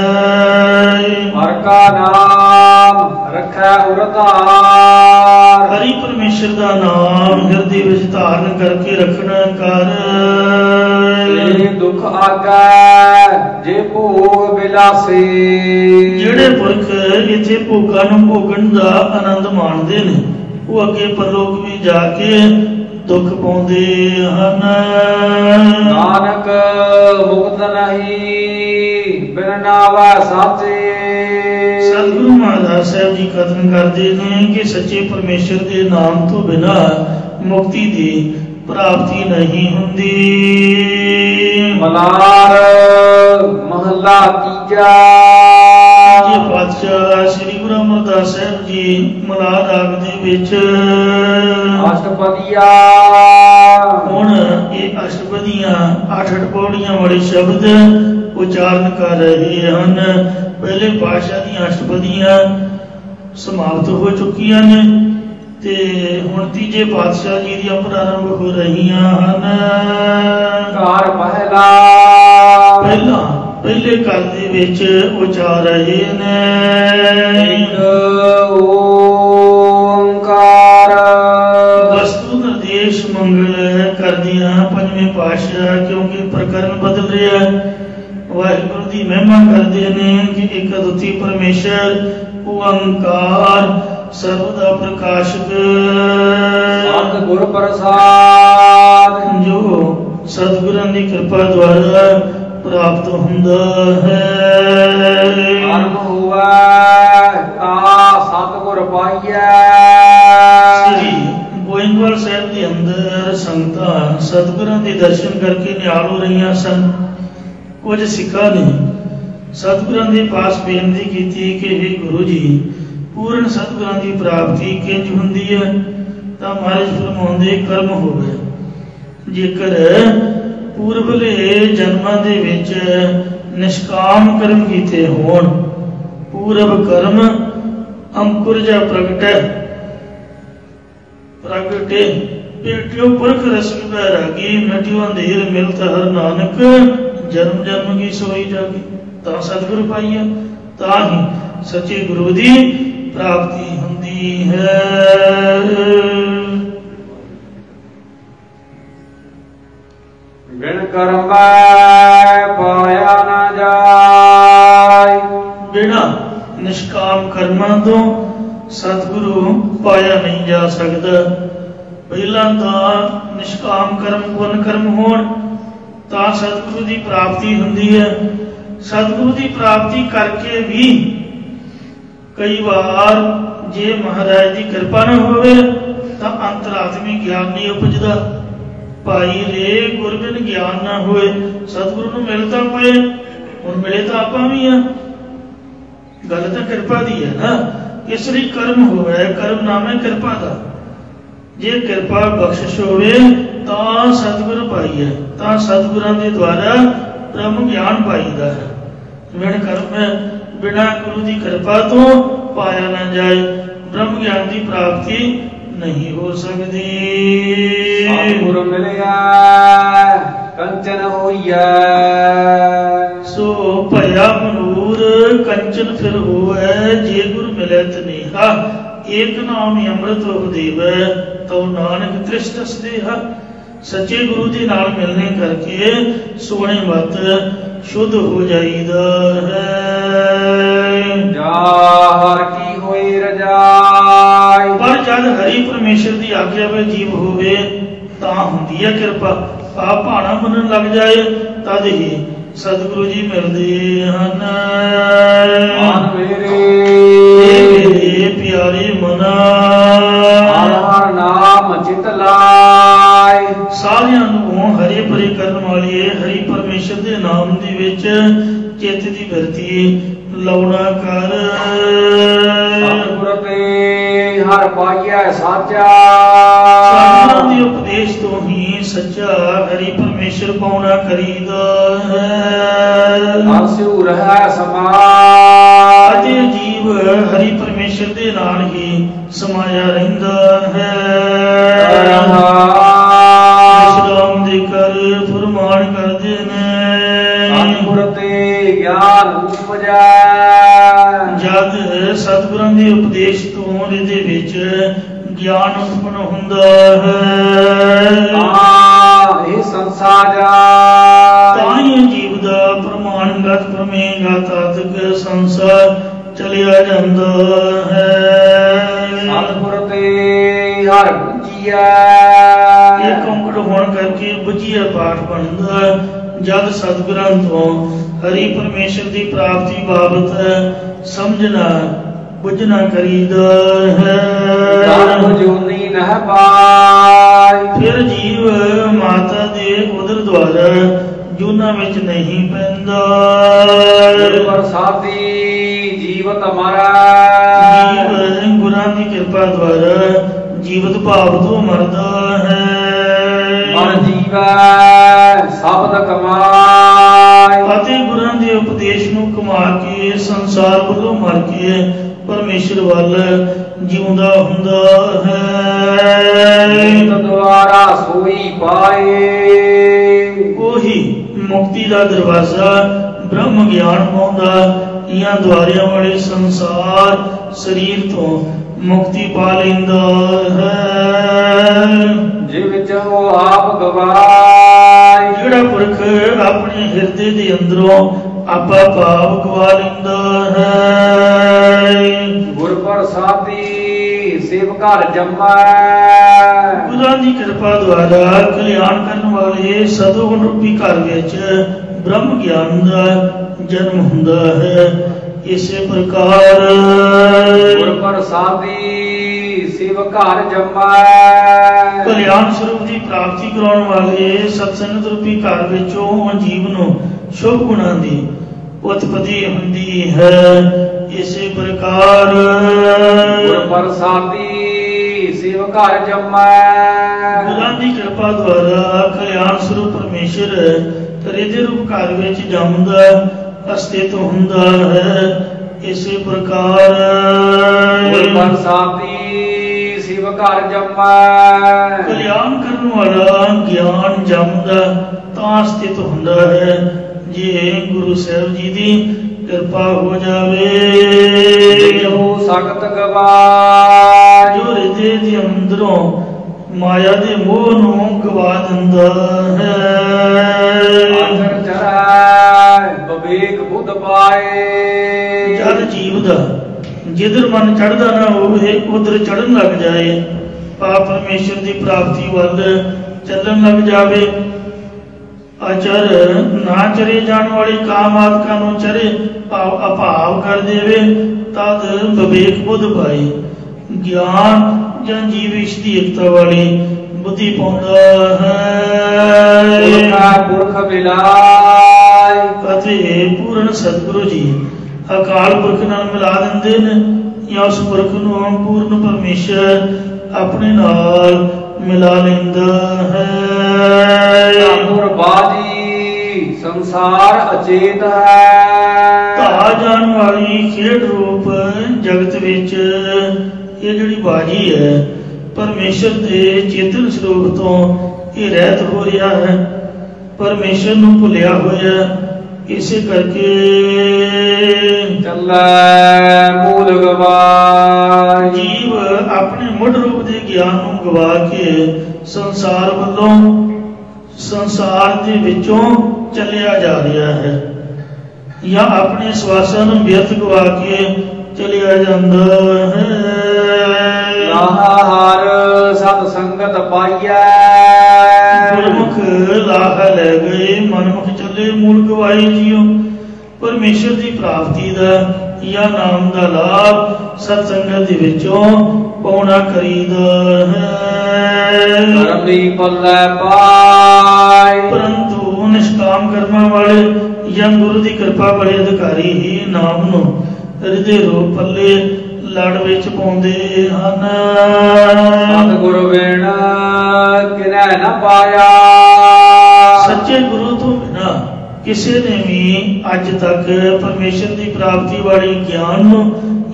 हर का नाम रखै उरतार, हरि परमेश्वर का नाम हृदय विच धारण करके रखना कर। दुख आगै जे भोग विलासे, ਜਿਹੜੇ ਪੁਰਖ ਇੱਥੇ ਭੋਗਾਂ ਨੂੰ ਭੋਗਣ ਦਾ ਆਨੰਦ ਮਾਣਦੇ ਨੇ ਉਹ ਅੱਗੇ ਪਰਲੋਕ ਵੀ ਜਾ ਕੇ ਦੁੱਖ ਪਾਉਂਦੇ ਹਨ। ਨਾਨਕ ਮੁਕਤ ਨਹੀਂ ਬਿਨ ਨਾਵੈ ਸਾਚੇ, ਸਤਿਗੁਰੂ ਮਹਾਰਾਜ ਸਾਹਿਬ ਜੀ ਕਥਨ ਕਰਦੇ ਨੇ ਕਿ ਸੱਚੇ ਪਰਮੇਸ਼ਰ ਦੇ ਨਾਮ ਤੋਂ ਬਿਨਾਂ ਮੁਕਤੀ ਦੀ ਪ੍ਰਾਪਤੀ ਨਹੀਂ ਹੁੰਦੀ। ਮਲਾਰ ਮਹੱਲਾ ਤੀਜਾ। ਜੀ ਪਾਤਸ਼ਾਹ ਸ੍ਰੀ ਗੁਰੂ ਅਮਰਦਾਸ ਸਾਹਿਬ ਜੀ ਮਲਾਰ ਰਾਗ ਦੇ ਵਿੱਚ ਅਸ਼ਟਪਦੀਆ, ਹੁਣ ਇਹ ਅਸ਼ਟਪਦੀਆਂ 8 ਪੌੜੀਆਂ ਵਾਲੇ ਸ਼ਬਦ ਉਚਾਰਨ ਕਰ ਰਹੇ ਹਨ। ਪਹਿਲੇ ਪਾਤਸ਼ਾਹ ਦੀਆਂ ਅਸ਼ਟਪਦੀਆਂ ਸਮਾਪਤ ਹੋ ਚੁੱਕੀਆਂ ਨੇ ਤੇ ਹੁਣ ਤੀਜੇ ਪਾਤਸ਼ਾਹ ਜੀ ਦੀਆਂ ਪ੍ਰਾਰੰਭ ਹੋ ਰਹੀਆਂ ਹਨ। ਘਰ ਪਹਿਲਾ ਪਹਿਲੇ ਘਰ ਦੇ ਵਿੱਚ ਉਚਾਰ ਰਹੇ ਨੇ ਇੱਕ ਓੰਕਾਰ। ਵਸਤੂ ਨਿਰਦੇਸ਼ ਮੰਗਲ ਕਰਦਿਆਂ ਪੰਜਵੇਂ ਪਾਤਸ਼ਾਹ ਕਿਉਂਕਿ ਪ੍ਰਕਰਨ ਬਦਲ ਰਿਹਾ ਵਾਹਿਗੁਰੂ ਦੀ ਮਹਿਮਾ ਕਰਦੇ कहते हैं कि एक अद्वितीय परमेश्वर ओंकार सर्वदा प्रकाशक सतगुर प्रसाद जो सतगुਰਾਂ ਦੀ ਕਿਰਪਾ ਦੁਆਰਾ ਪ੍ਰਾਪਤ ਹੁੰਦਾ ਹੈ। ਕਰਮ ਹੋਵੇ ਤਾ ਸਤਗੁਰ ਪਾਈਐ। ਸ੍ਰੀ ਗੋਇੰਦਵਾਲ ਸਾਹਿਬ ਦੇ ਅੰਦਰ ਸੰਗਤਾਂ ਸਤਗੁਰਾਂ ਦੇ ਦਰਸ਼ਨ ਕਰਕੇ ਨਿਹਾਲ ਹੋ ਰਹੀਆਂ ਸਨ। ਕੁਝ ਸਿੱਖਾਂ ਨੇ ਸਤਗੁਰਾਂ ਦੇ ਪਾਸ ਬੇਨਤੀ ਕੀਤੀ ਕਿ हे ਗੁਰੂ ਜੀ, ਪੂਰਨ ਸਤਗੁਰਾਂ ਦੀ ਪ੍ਰਾਪਤੀ ਕਿੰਝ ਹੁੰਦੀ ਹੈ? ਤਾਂ ਮਹਾਰਾਜ ਫਰਮਾਉਂਦੇ ਕਰਮ ਹੋਵੇ। ਜੇਕਰ ਪੂਰਬਲੇ ਜਨਮਾਂ ਦੇ ਵਿੱਚ ਨਿਸ਼ਕਾਮ ਕਰਮ ਕੀਤੇ ਹੋਣ, ਪੂਰਬ ਕਰਮ ਅੰਕੁਰ ਜਾਂ ਪ੍ਰਗਟੇ ਪੇਟਿਓ ਪੁਰਖ ਰਸਮ ਬੈਰਾਗੀ ਮਿਟਿਓ ਅੰਧੇਰ ਮਿਲਤ ਹਰ ਨਾਨਕ ਜਨਮ ਜਨਮ ਕੀ ਸੋਈ ਜਾਗੀ। ਤਾਂ ਸਤਿਗੁਰ ਪਾਈਏ, ਤਾਂ ਹੀ ਸੱਚੇ ਗੁਰੂ ਦੀ ਪ੍ਰਾਪਤੀ ਹੁੰਦੀ ਹੈ। ਬਿਨ ਕਰਮ ਪਾਇਆ ਨਾ ਜਾਏ। ਬਿਨਾ ਨਿਸ਼ਕਾਮ ਕਰਮਾਂ ਤੋਂ ਸਤਿਗੁਰੂ ਪਾਇਆ ਨਹੀਂ ਜਾ ਸਕਦਾ। ਪਹਿਲਾਂ ਤਾਂ ਨਿਸ਼ਕਾਮ ਕਰਮ ਪੁੰਨ ਕਰਮ ਹੋਣ ਤਾਂ ਸਤਿਗੁਰੂ ਦੀ ਪ੍ਰਾਪਤੀ ਹੁੰਦੀ ਹੈ। ਸਤਿਗੁਰੂ ਦੀ ਪ੍ਰਾਪਤੀ ਕਰਕੇ ਵੀ ਕਈ ਵਾਰ ਜੇ ਮਹਾਰਾਜ ਦੀ ਕਿਰਪਾ ਨਾ ਹੋਵੇ ਤਾਂ ਅੰਤਰਾਤਮੀ ਗਿਆਨ ਨਹੀਂ ਉਪਜਦਾ। ਭਾਈ ਰੇ ਗੁਰਬਿਨ ਗਿਆਨ ਨਾ ਹੋਏ, ਸਤਿਗੁਰੂ ਨੂੰ ਮਿਲ ਤਾਂ ਪਏ, ਹੁਣ ਮਿਲੇ ਤਾਂ ਆਪਾਂ ਵੀ ਆ। ਗੱਲ ਤਾਂ ਕਿਰਪਾ ਦੀ ਹੈ ਨਾ, ਇਸ ਲਈ ਕਰਮ ਹੋਵੇ। ਕਰਮ ਨਾਮ ਹੈ ਕਿਰਪਾ ਦਾ। ਜੇ ਕਿਰਪਾ ਬਖਸ਼ਿਸ਼ ਹੋਵੇ ਤਾਂ ਸਤਿਗੁਰ ਪਾਈਏ, ਤਾਂ ਸਤਿਗੁਰਾਂ ਦੇ ਦੁਆਰਾ ਬ੍ਰਹਮ ਗਿਆਨ ਪਾਈਦਾ ਹੈ। ਬਿਨ ਕਰਮ ਬਿਨਾ ਗੁਰੂ ਦੀ ਕਿਰਪਾ ਤੋਂ ਪਾਇਆ ਨਾ ਜਾਏ, ਬ੍ਰਹਮ ਗਿਆਨ ਦੀ ਪ੍ਰਾਪਤੀ ਨਹੀਂ ਹੋ ਸਕਦੀ। ਸਤਿਗੁਰ ਮਿਲਿਆ ਕੰਚਨ ਹੋਈਐ। ਸੋ ਭਇਆ ਮਨੂਰ ਕੰਚਨ ਫਿਰ ਹੋਵੇ। ਜੇ ਗੁਰ ਮਿਲੇ ਤਨੇਹਾ ਏਕ ਨਾਮ ਅੰਮ੍ਰਿਤ ਉਪਦੇਵੈ ਤਉ ਨਾਨਕ ਤ੍ਰਿਸ਼ਟਸ ਦੇਹਾ। ਸੱਚੇ ਗੁਰੂ ਦੇ ਨਾਲ ਮਿਲਣੇ ਕਰਕੇ ਸੋਹਣੇ ਮਤ ਸ਼ੁੱਧ ਹੋ ਜਾਈਦਾ ਹੈ। ਜਾ ਹਰ ਕੀ ਹੋਈ ਰਜਾਈ। ਪਰ ਜਦ ਹਰੀ ਪਰਮੇਸ਼ਰ ਦੀ ਆਗਿਆ ਵਿੱਚ ਜੀਵ ਹੋਵੇ ਤਾਂ ਹੁੰਦੀ ਹੈ ਕਿਰਪਾ। ਆਪ ਭਾਣਾ ਮੰਨਣ ਲੱਗ ਜਾਏ ਤਦ ਹੀ ਸਤਿਗੁਰੂ ਜੀ ਮਿਲਦੇ ਹਨ। ਮਨ ਮੇਰੇ ਪਿਆਰੇ ਮਨਾ ਹਰ ਹਰ ਨਾਮ ਚਿਤ ਲਾਇ। ਸਾਰਿਆਂ ਨੂੰ ਹਰੇ ਭਰੇ ਕਰਨ ਵਾਲੇ ਹਰੀ ਪਰਮੇਸ਼ਰ ਦੇ ਨਾਮ ਦੇ ਵਿੱਚ ਚਿੱਤ ਦੀ ਵਰਤੀ ਲਾਉਣਾ ਕਰ। ਸਤਿਗੁਰ ਤੇ ਹਰ ਪਾਈਐ ਸਾਚਾ। ਸਤਿਗੁਰਾਂ ਦੇ ਉਪਦੇਸ਼ ਤੋਂ ਹੀ ਸੱਚਾ ਹਰੀ ਪਰਮੇਸ਼ਰ ਪਾਉਣਾ ਕਰੀਦਾ ਹੈ। ਹਸਿਉ ਰਹਿ ਸਮਾਇ। ਅਤੇ ਜੀਵ ਹਰੀ ਪਰਮੇਸ਼ਰ ਦੇ ਨਾਲ ਹੀ ਸਮਾਇਆ ਰਹਿੰਦਾ ਹੈ। ਵਿਸ਼ਰਾਮ ਦੇ ਕਰ ਫਰਮਾਨ ਕਰਦੇ ਨੇ। ਸਤਿਗੁਰ ਤੇ ਗਿਆਨ ਉਪਜੈ। ਜਦ ਸਤਿਗੁਰਾਂ ਦੇ ਉਪਦੇਸ਼ ਤੋਂ ਇਹਦੇ ਵਿੱਚ ਗਿਆਨ ਉਤਪਨ ਹੁੰਦਾ ਹੈ ਇਹ ਸੰਸਾਰ ਤਾਂ ਹੀ ਜੀਵ ਦਾ ਪ੍ਰਮਾਣਗਤ ਪ੍ਰਮੇਯਗਤ ਸੰਸਾਰ ਚਲਿਆ ਜਾਂਦਾ ਹੈ। ਸਤਿਗੁਰ ਤੇ ਹਰ ਬੁਝੀਐ। ਇਹ ਕੰਕੜ ਹੋਣ ਕਰਕੇ ਬੁਝੀਆ ਪਾਠ ਬਣਦਾ। ਜਦ ਸਤਿਗੁਰਾਂ ਤੋਂ ਹਰੀ ਪਰਮੇਸ਼ਰ ਦੀ ਪ੍ਰਾਪਤੀ ਬਾਬਤ ਸਮਝਣਾ ਬੁਝਣਾ ਕਰੀਦਾ ਹੈ। ਜੋਨੀ ਨਹਿ ਪਾਈ। ਫਿਰ ਜੀਵ ਮਾਤਾ ਦੇ ਉਦਰ ਦੁਆਰਾ ਜੂਨਾਂ ਵਿੱਚ ਨਹੀਂ ਪੈਂਦਾ। ਪ੍ਰਸਾਦੀ ਜੀਵਤ ਮਾਰਾ। ਜੀਵ ਗੁਰਾਂ ਦੀ ਕਿਰਪਾ ਦੁਆਰਾ ਜੀਵਤ ਭਾਵ ਤੋਂ ਮਰਦਾ ਹੈ। ਮਨ ਜੀਵੈ ਸ਼ਬਦ ਕਮਾਈ। ਅਤੇ ਗੁਰਾਂ ਦੇ ਉਪਦੇਸ਼ ਨੂੰ ਕਮਾ ਕੇ ਸੰਸਾਰ ਵੱਲੋਂ ਮਰ ਕੇ ਪਰਮੇਸ਼ਰ ਵੱਲ ਜਿਉਂਦਾ ਹੁੰਦਾ ਹੈ। ਦੁਆਰਾ ਸੋਈ ਪਾਏ। ਉਹੀ ਮੁਕਤੀ ਦਾ ਦਰਵਾਜ਼ਾ ਬ੍ਰਹਮ ਗਿਆਨ ਪਾਉਂਦਾ। ਇਹਨਾਂ ਦੁਆਰਿਆਂ ਵਾਲੇ ਸੰਸਾਰ ਸਰੀਰ ਤੋਂ ਮੁਕਤੀ ਪਾ ਲੈਂਦਾ ਹੈ। ਜਿਵ ਚਹੁ ਆਪ ਗਵਾਈ। ਜਿਹੜਾ ਪੁਰਖ ਆਪਣੇ ਹਿਰਦੇ ਦੇ ਅੰਦਰੋਂ ਆਪਾ ਭਾਵ ਗਵਾ ਲੈਂਦਾ ਹੈ। ਗੁਰ ਪ੍ਰਸਾਦੀ ਸਿਵ ਘਰ ਜੰਮੈ। ਗੁਰਾਂ ਦੀ ਕਿਰਪਾ ਦੁਆਰਾ ਕਲਿਆਣ ਕਰਨ ਵਾਲੇ ਸਤਿਗੁਣ ਰੂਪੀ ਘਰ ਵਿੱਚ ਬ੍ਰਹਮ ਗਿਆਨ ਦਾ ਜਨਮ ਹੁੰਦਾ ਹੈ। ਇਸੇ ਪ੍ਰਕਾਰ ਗੁਰ ਪ੍ਰਸਾਦੀ ਸਿਵ ਘਰ ਜੰਮੈ। ਕਲਿਆਣ ਸਰੂਪ ਦੀ ਪ੍ਰਾਪਤੀ ਕਰਾਉਣ ਵਾਲੇ ਸਤਸੰਗਤ ਰੂਪੀ ਘਰ ਵਿੱਚੋਂ ਜੀਵ ਨੂੰ ਸ਼ੁਭ ਗੁਣਾਂ ਦੀ ਉਤਪਤੀ ਹੁੰਦੀ ਹੈ। ਇਸੇ ਪ੍ਰਕਾਰ ਗੁਰ ਪ੍ਰਸਾਦੀ ਸਿਵ ਘਰ ਜੰਮੈ। ਗੁਰਾਂ ਦੀ ਕਿਰਪਾ ਦੁਆਰਾ ਕਲਿਆਣ ਸਰੂਪ ਪਰਮੇਸ਼ਰ ਰਿਦੇ ਰੂਪ ਘਰ ਵਿੱਚ ਜੰਮਦਾ ਅਸਤਿਤ ਹੁੰਦਾ ਹੈ। ਇਸੇ ਪ੍ਰਕਾਰ ਗੁਰ ਪ੍ਰਸਾਦੀ ਸਿਵ ਘਰ ਜੰਮੈ। ਕਲਿਆਣ ਕਰਨ ਵਾਲਾ ਗਿਆਨ ਜੰਮਦਾ ਤਾਂ ਸਥਿਤ ਹੁੰਦਾ ਹੈ ਜੇ ਗੁਰੂ ਸਾਹਿਬ ਜੀ ਦੀ ਕਿਰਪਾ ਹੋ ਜਾਵੇ। ਜੋ ਸਖਤ ਗਵਾਏ ਜੋ ਹਿਰਦੇ ਦੇ ਅੰਦਰੋਂ ਮਾਇਆ ਦੇ ਮੋਹ ਨੂੰ ਗਵਾ ਦਿੰਦਾ ਹੈ। ਆਖਰ ਚਰੈ ਵਿਵੇਕ ਬੁੱਧ ਪਾਏ। ਜਦ ਜੀਵ ਦਾ ਜਿੱਧਰ ਮਨ ਚੜ੍ਹਦਾ ਨਾ ਹੋਵੇ ਉਧਰ ਚੜ੍ਹਨ ਲੱਗ ਜਾਏ, ਪਾਪ ਪਰਮੇਸ਼ਰ ਦੀ ਪ੍ਰਾਪਤੀ ਵੱਲ ਚੱਲਣ ਲੱਗ ਜਾਵੇ। ਅਚਰ ਨਾ ਚਰੇ ਜਾਣ ਵਾਲੀ ਕਾਮਾਤਕਾ ਨੂੰ ਚਰੇ ਅਭਾਵ ਕਰ ਦੇਵੇ, ਤਦ ਵਿਵੇਕ ਬੁੱਧ ਪਾਏ। ਗਿਆਨ ਜਾਂ ਜੀਵ ਇਸ਼ ਦੀ ਏਕਤਾ ਵਾਲੀ ਬੁੱਧੀ ਪਾਉਂਦਾ ਹੈ। ਪੁਰਖ ਮਿਲਾਇ ਅਤੇ ਪੂਰਨ ਸਤਿਗੁਰੂ ਜੀ ਅਕਾਲ ਪੁਰਖ ਨਾਲ ਮਿਲਾ ਦਿੰਦੇ ਨੇ, ਜਾਂ ਉਸ ਪੁਰਖ ਨੂੰ ਪੂਰਨ ਪਰਮੇਸ਼ਰ ਆਪਣੇ ਨਾਲ ਮਿਲਾ ਲੈਂਦਾ ਹੈ। ਬਾਜੀ ਸੰਸਾਰ ਅਚੇਤ ਹੈ। ਧਾ ਜਾਣ ਵਾਲੀ ਖੇਡ ਰੂਪ ਜਗਤ ਵਿੱਚ ਇਹ ਜਿਹੜੀ ਬਾਜੀ ਹੈ ਪਰਮੇਸ਼ਰ ਦੇ ਚੇਤਨ ਸਰੂਪ ਤੋਂ ਇਹ ਰਹਿਤ ਹੋ ਰਿਹਾ ਹੈ, ਪਰਮੇਸ਼ਰ ਨੂੰ ਭੁੱਲਿਆ ਹੋਇਆ। ਇਸੇ ਕਰਕੇ ਚੱਲੈ ਮੂਲ ਗਵਾਏ। ਜੀਵ ਆਪਣੇ ਮੁੱਢ ਰੂਪ ਦੇ ਗਿਆਨ ਨੂੰ ਗਵਾ ਕੇ ਸੰਸਾਰ ਵੱਲੋਂ ਸੰਸਾਰ ਦੇ ਵਿੱਚੋਂ ਚੱਲਿਆ ਜਾ ਰਿਹਾ ਹੈ, ਜਾਂ ਆਪਣੇ ਸਵਾਸਾਂ ਨੂੰ ਵਿਅਰਥ ਗਵਾ ਕੇ ਚਲਿਆ ਜਾਂਦਾ ਹੈ। ਹਰ ਸਤ ਸੰਗਤ ਪਾਈਐ। ਗੁਰਮੁਖ ਲਾਹ ਲੈ ਗਏ, ਮਨਮੁਖ ਚੱਲੇ ਮੂਲ ਗਵਾਏ ਜੀਓ। ਪਰਮੇਸ਼ਰ ਦੀ ਪ੍ਰਾਪਤੀ ਦਾ ਜਾਂ ਨਾਮ ਦਾ ਲਾਭ ਸਤ ਸੰਗਤ ਦੇ ਵਿੱਚੋਂ ਪਾਉਣਾ ਕਰੀਦਾ ਹੈ। ਧਰਮ ਦੀ ਪੱਲੇ ਪਾਈ ਪਰੰਤੂ ਨਿਸ਼ਕਾਮ ਕਰਮਾਂ ਵਾਲੇ ਜਾਂ ਗੁਰੂ ਦੀ ਕਿਰਪਾ ਵਾਲੇ ਅਧਿਕਾਰੀ ਹੀ ਨਾਮ ਨੂੰ ਹਿਰਦੇ ਰੂਪ ਪੱਲੇ ਲੜ ਵਿੱਚ ਪਾਉਂਦੇ ਹਨ। ਸਤਿਗੁਰ ਬਿਨ ਕਿਨੈ ਨ ਪਾਇਆ। ਸੱਚੇ ਗੁਰੂ ਤੋਂ ਬਿਨਾਂ ਕਿਸੇ ਨੇ ਵੀ ਅੱਜ ਤੱਕ ਪਰਮੇਸ਼ਰ ਦੀ ਪ੍ਰਾਪਤੀ ਵਾਲੀ ਗਿਆਨ ਨੂੰ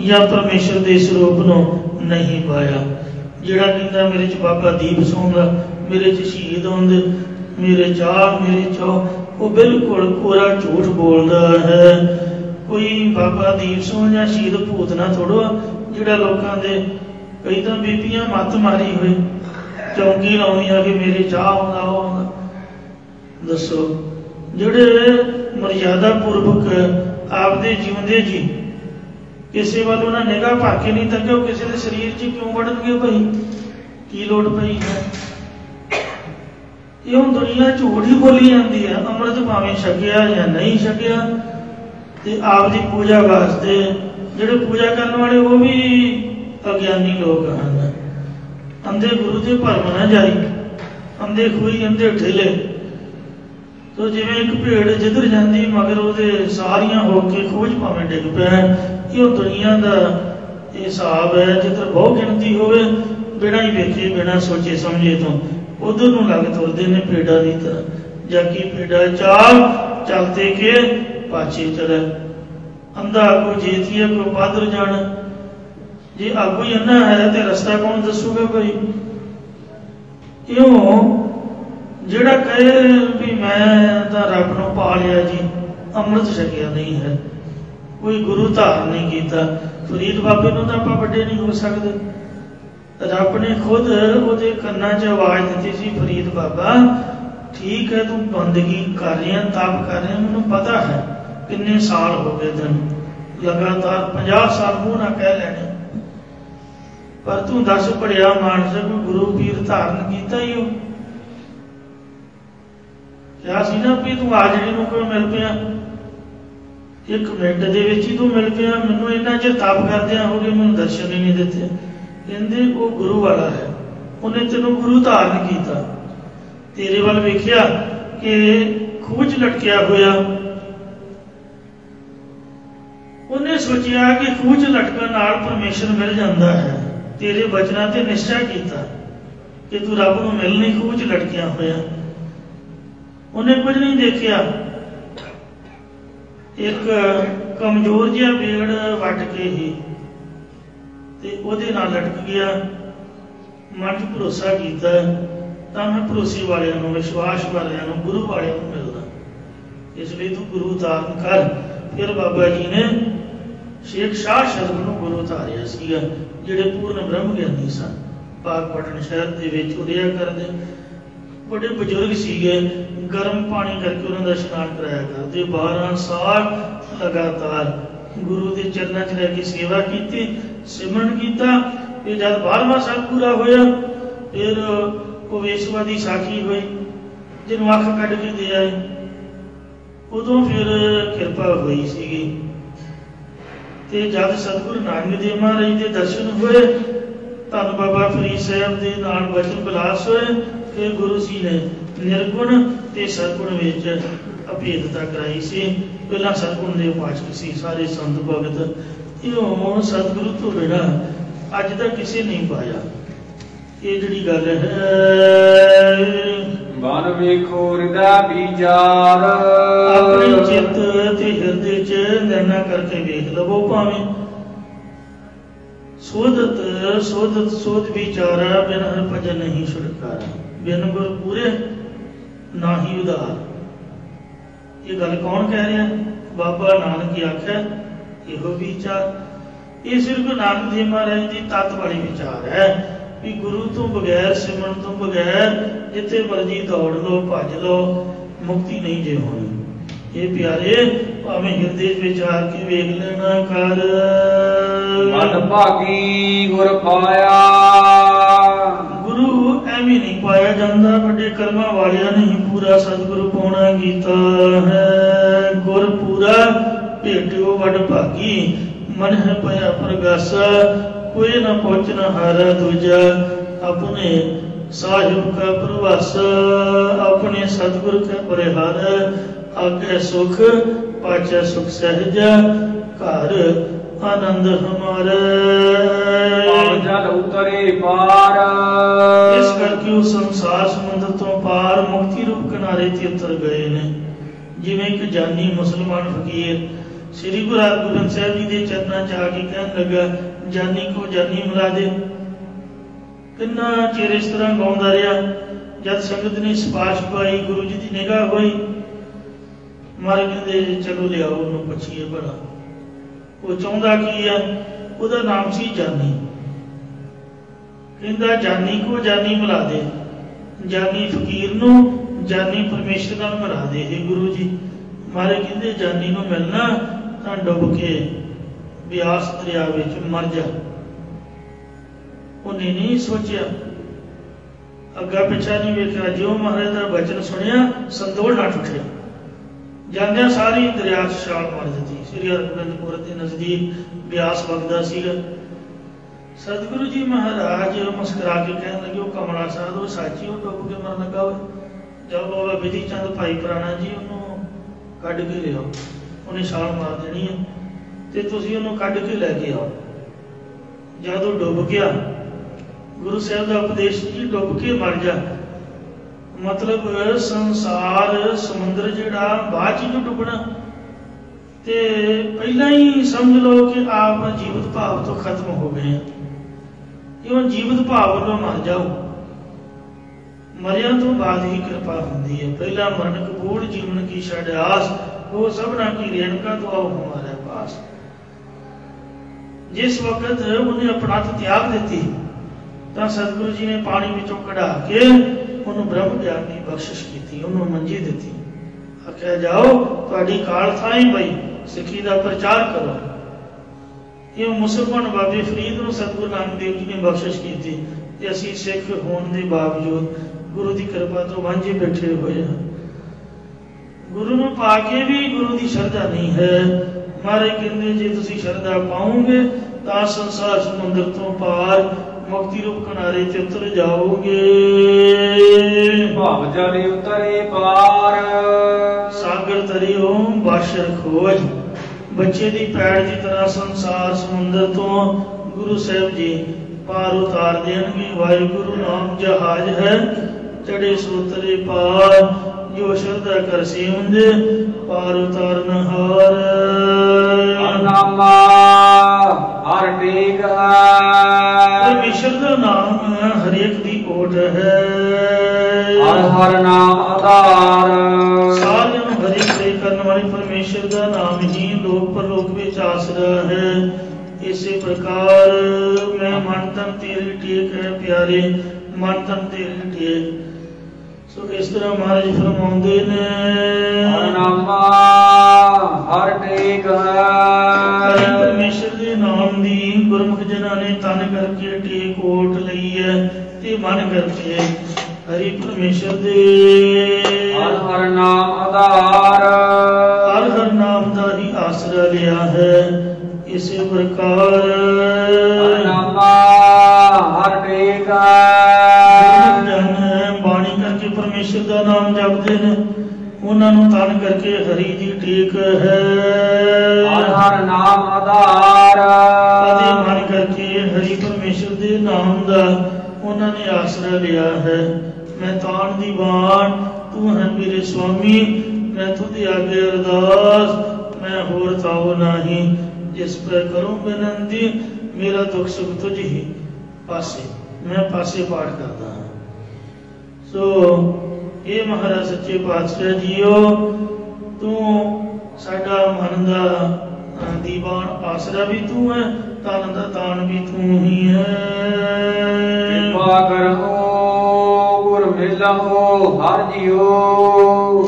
ਜਾਂ ਪਰਮੇਸ਼ਰ ਦੇ ਸਰੂਪ ਨੂੰ ਨਹੀਂ ਪਾਇਆ। ਜਿਹੜਾ ਕਹਿੰਦਾ ਮੇਰੇ ਚ ਬਾਬਾ ਦੀਪ ਸੌਂਦਾ, ਮੇਰੇ ਚ ਸ਼ਹੀਦ ਹੁੰਦੇ, ਮੇਰੇ ਚਾਹ ਮੇਰੇ ਚੋ, ਉਹ ਬਿਲਕੁਲ ਕੋਰਾ ਝੂਠ ਬੋਲਦਾ ਹੈ। ਕੋਈ ਬਾਬਾ ਦੀਪ ਸਿੰਘ ਜਾਂ ਸ਼ਹੀਦ ਭੂਤ ਨਾ ਥੋੜੋ ਜਿਹੜਾ ਲੋਕਾਂ ਦੇ ਕਈ ਤਾਂ ਬੀਬੀਆਂ ਮੱਤ ਮਾਰੀ ਹੋਈ ਚੌਂਕੀ ਲਾਉਂਦੀਆਂ ਕਿ ਮੇਰੇ ਚਾਹ ਆਉਂਦਾ ਉਹ ਆਉਂਦਾ। ਦੱਸੋ, ਜਿਹੜੇ ਮਰਿਆਦਾ ਪੂਰਵਕ ਆਪਦੇ ਜਿਉਂਦੇ ਜੀ ਕਿਸੇ ਵੱਲ ਉਹਨਾਂ ਨਿਗਾਹ ਪਾ ਕੇ ਨਹੀਂ ਤੱਕਿਆ, ਉਹ ਕਿਸੇ ਦੇ ਸਰੀਰ 'ਚ ਕਿਉਂ ਵੜਨਗੇ ਭਾਈ? ਕੀ ਲੋੜ ਪਈ ਹੈ? ਇਹ ਹੁਣ ਦੁਨੀਆ ਝੂਠ ਹੀ ਬੋਲੀ ਜਾਂਦੀ ਹੈ। ਅੰਮ੍ਰਿਤ ਭਾਵੇਂ ਛਕਿਆ ਜਾਂ ਨਹੀਂ ਛਕਿਆ, ਤੇ ਆਪਦੀ ਪੂਜਾ ਵਾਸਤੇ ਜਿਹੜੇ ਪੂਜਾ ਕਰਨ ਵਾਲੇ ਉਹ ਵੀ ਅਗਿਆਨੀ ਲੋਕ ਹਨ। ਅੰਧੇ ਗੁਰੂ ਦੇ ਭਰਮ ਨਾ ਜਾਈ, ਅੰਧੇ ਖੋਈ ਅੰਧੇ ਠੇਲੇ। ਤੋ ਜਿਵੇਂ ਇੱਕ ਭੇਡ ਜਿੱਧਰ ਜਾਂਦੀ ਮਗਰ ਉਹਦੇ ਸਾਰੀਆਂ ਹੋ ਕੇ ਖੋਜ ਭਾਵੇਂ ਡਿੱਗ ਪਿਆ। ਇਹ ਦੁਨੀਆ ਦਾ ਇਹ ਹਿਸਾਬ ਹੈ। ਜਿੱਧਰ ਬਹੁ ਗਿਣਤੀ ਹੋਵੇ, ਬਿਨਾਂ ਹੀ ਵੇਖੇ ਬਿਨਾਂ ਸੋਚੇ ਸਮਝੇ ਤੋਂ ਉਧਰ ਨੂੰ ਲੱਗ ਤੁਰਦੇ ਨੇ ਭੇਡਾਂ ਦੀ ਤਰ੍ਹਾਂ। ਜਾਕੀ ਭੇਡਾਂ ਚਾਲ ਚਲਤੇ ਕੇ ਪਾਛੇ ਚਲੇ। ਅੰਧਾ ਆਗੂ ਜੇਤੀਆ ਕੋ ਪਾਦਰ ਜਾਣ। ਜੇ ਆਗੂ ਹੀ ਅੰਨਾ ਹੈ ਤੇ ਰਸਤਾ ਕੌਣ ਦੱਸੂਗਾ ਭਾਈ? ਇਉਂ ਜਿਹੜਾ ਕਹੇ ਵੀ ਮੈਂ ਤਾਂ ਰੱਬ ਨੂੰ ਪਾ ਲਿਆ ਜੀ, ਅੰਮ੍ਰਿਤ ਛਕਿਆ ਨਹੀਂ ਹੈ, ਕੋਈ ਗੁਰੂ ਧਾਰਨ ਨਹੀਂ ਕੀਤਾ। ਫਰੀਦ ਬਾਬੇ ਨੂੰ ਤਾਂ ਆਪਾਂ ਵੱਡੇ ਨਹੀਂ ਹੋ ਸਕਦੇ। ਰੱਬ ਨੇ ਖੁਦ ਉਹਦੇ ਕੰਨਾਂ 'ਚ ਆਵਾਜ਼ ਦਿੱਤੀ ਸੀ, ਫਰੀਦ ਬਾਬਾ ਠੀਕ ਹੈ ਤੂੰ ਬੰਦਗੀ ਕਰ ਰਿਹਾ, ਤਪ ਕਰ ਰਿਹਾ, ਮੈਨੂੰ ਪਤਾ ਹੈ किन्ने साल हो गए दिन लगातार 50 साल मूँह ना कह लैने पर तू दस पढ़िया मानस कोई गुरु पीर धारण किया ही हो क्या सी ना भी तू आजड़ी नूं कोई मिल पिया 1 मिनट दे विच ही तू मिल पिया मैनूं इन्ना चिर तप करदियां हो गए मैनूं दर्शन ही नहीं दिते कहंदे वो गुरु वाला है उन्हें तेनों गुरु धारण किया तेरे वाल वेखिया कि खूह च लटकिया होया उन्हें सोचिया कि खूह च लटकन नाल परमेश्वर मिल जाता है तेरे बचना ते निश्चय किया कि तू रब नूं मिलनी खूह च लटकिया होया उन्हें कुछ नहीं देखिया एक कमजोर जिहा पेड़ वट के ही ते ओहदे नाल लटक गया मन च भरोसा किया तां मैं भरोसे वालियां नूं विश्वास वालियां नूं गुरु वालियां नूं मिलदा इसलिए तू गुरु धारण कर फिर बाबा जी ने शेख शाह शर्म नूं गुरु धारिया सीगा ਜਿਹੜੇ पूर्ण ब्रह्म ਗਿਆਨੀ ਸਨ पाकपटन शहर ਦੇ ਵਿੱਚ ਉਰਿਆ ਕਰਦੇ बड़े बुजुर्ग सीगे गर्म पानी करके उन्होंने स्नान कराया करते 12 साल लगातार गुरु के चरणों च रह के सेवा की सिमरन किया फिर जब 12वां साल पूरा होया फिर वो वेशवा की साखी हुई जिन्हों अख कढ़ के दे आए उदों फिर कृपा हुई सी ते जब सतगुरु नानक देव महाराज के दर्शन हुए धन बाबा फरीद साहब के नाल वचन विलास होए फिर गुरु जी ने निर्गुण ते सरगुण विच अभेदता कराई सी पहला सरगुण दे उपासक सी सारे संत भगत इहों सतगुरु तो बिना अज तक किसी नहीं पाया ये जिहड़ी गल है बन वेखो हृदय विचार अपने चित्त ते हृदय च निर्णय करके वेख लवो भावें सोधत सोधत सोध विचारा बिन हर भजन नहीं छुटकारा बिन गुर पूरे ना ही उधार ये गल कौन कह रहा है बाबा नानक की आख्या इहो विचार ये सिर्फ गुरु नानक देव महाराज की तत्त वाली विचार है भी गुरु तो बगैर सिमरन तो बगैर जिथे मर्जी दौड़ लो भज लो मुक्ति नहीं जे होनी ये प्यारे भावें हृदय विचार के वेख लेना कर मन भागी गुर पाया गुरु एवं नहीं पाया जाता बड़े कर्मा वालिया ने ही पूरा सतगुरु पाना कीता है गुर पूरा भेटो वड भागी मन है पया प्रगासा कोई न पहुंचना हारा दूजा अपने साहिब का प्रवास अपने सतगुरु का परिहार आगे सुख पाचा सुख सहजा घर आनंद हमारा जल उतरे पार इस करके उस संसार समुद्र तो पार मुक्ति रूप किनारे ते उतर गए ने जिवें एक जानी मुसलमान फकीर श्री गुरु हरगोबिंद साहब जी के चरणों च आके कहन लगा जानी को जानी मिला दे किन्ना चिर इस तरह गाउंदा रहा जब संगत ने सिफारिश पाई गुरु जी की निगाह हुई मारे कहते चलो लियाओ उन्होंने पुछिए भला वो चाहता की है उसका नाम सी जानी कहता जानी को जानी मिला दे जानी फकीर नूं जानी परमेश्वर नाल मिला दे हे गुरु जी मारे कहते जानी नूं मिलना तां डुब के ब्यास दरिया विच मर जा उन्हें नहीं सोचा अग्गा पिछा नहीं वेखिया जो महाराज का वचन सुनिया संदोल नट उठे जांदियां सारी दरिया छाल मार दी श्री हरगोबिंदपुर के नजदीक ब्यास वगदा सीगा सतगुरु जी महाराज मुस्कुरा के कहने लगे कमला साध वो साची वो डुब के मरन लगा हो जब बाबा विधि चंद भाई पुराना जी उन्होंने कढ़ के लियाओ उन्हें छाल मार देनी है तो तुसीं उन्होंने कढ़ के लैके आओ जब वो डुब गया गुरु साहब का उपदेश जी डुब के मर जा मतलब संसार समुद्र जिहड़ा बाद च डुबना ते पहला ही समझ लो कि आप जीवित भाव तो खत्म हो गए हैं क्यों जीवित भाव वालों मर जाओ मरिया तो बाद ही कृपा होती है पहला मरण कबूल जीवन की छड़ आस वो सबना की रेणुका तो आओ हमारे पास जिस वक्त उन्हें अपना त्याग देती तो सतगुरु जी ने पानी विचों कढ़ा के उन्होंने ब्रह्म ज्ञान की बख्शिश की उन्होंने मंजी दी आख्या जाओ तुहाडी काल थाई पई सिक्खी का प्रचार करो। ये मुसलमान बाबे फरीद नूं सतगुरु नानक देव जी ने बख्शिश की थी कि असीं सिख होने के बावजूद गुरु की कृपा तो वांझे बैठे हुए हैं। गुरु नूं पाके भी गुरु की शरधा नहीं है। महाराज कहते जे तुसीं शरधा पाओगे तो संसार समुद्र तो पार मुक्ति रूप किनारे ते उतर जाओगे। भाव जल उतरे पार सागर तरियो बाशर खोज। बच्चे की पैड़ की तरह संसार समुद्र तो गुरु साहब जी पार उतार देंगे। वाहिगुरु नाम जहाज है चढ़े सोतरे पार जो श्रद्धा कर सेवंज पार उतारन हार। नामा हर टेक परमेश्वर का नाम हरेक दी ओट है। हर हर नाम आधार सारे हरि प्रे करने वाले परमेश्वर का नाम ही लोक परलोक में आसरा है। इसी प्रकार मैं मन तन तेरी टेक है प्यारे मन तन तेरी टेक। सो इस तरह महाराज फरमाते ने हर नामा हर टेक परमेश्वर के नाम दी गुरमुख जना ने तन करके टेक ओट लई है ते मन करके हरि परमेश्वर दे हर हर नाम आधार हर हर नाम का ही आसरा लिया है। इसी प्रकार हर नामा हर टेक जन बाणी करके परमेश्वर का नाम जपते हैं उन्होंने तन करके हरि की टेक है। हर हर नाम आधार मन करके हरि परमेश्वर के नाम का उन्होंने आसरा लिया है। मैं तान दी बाण तू है मेरे स्वामी मैं तुझे आगे अरदास मैं होर ताओ नाही। जिस पर करूं बेनंती मेरा दुख सुख तुझ ही पासे मैं पासे पाठ करता हूं। सो ये महाराज सच्चे पातशाह जीओ तू साडा मन दा दीवान आसरा भी तू है तन दा तान भी तू ही है। कृपा करो गुर मिलहो हर जियो।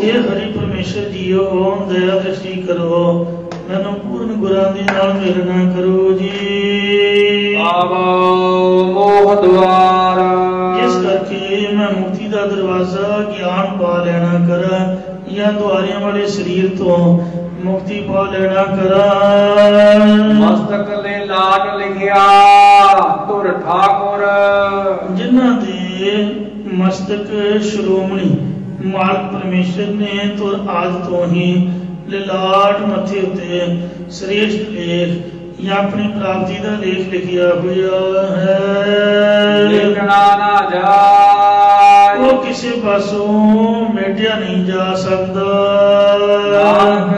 हे हरि परमेश्वर जीओ दया दृष्टि करो मैनू पूर्ण गुरां दे नाल मिलना करो जी। आवो मोह द्वार जिस करके मैं मुक्ति का दरवाजा ज्ञान पा लेना करा या द्वारियां वाले शरीर तो मुक्ति पा लेना करा। मस्तक ले लाट लिखिया तुर ठाकुर जिन्हां दे मस्तक श्रोमणी मालक परमेश्वर ने तुर आद तो ही ललाट मथे उत्ते श्रेष्ठ लेख या अपनी प्राप्ति का लेख लिखिया हुआ है। लिखना ना जाए वो किसी पासों मेटिया नहीं जा सकता। नानक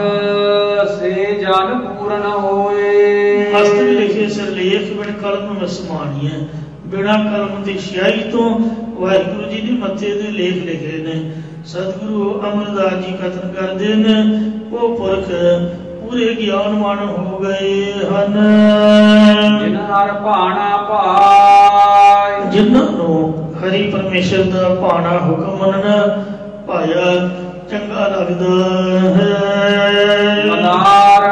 से जन पूर्ण होए। मस्तक लिखे सिरलेख बिन कलम वसमानी है। बिना कलम की स्याही तो वाहिगुरु जी ने मथे दे लेख लिखे ने। सतगुरु अमरदास जी कथन करते हैं वो पुरख पूरे ज्ञानवान हो गए हन। जिन हर भाना पाए जिन्हों हरि परमेश्वर का भाना हुक्म मनना पाया चंगा लगता है। मदार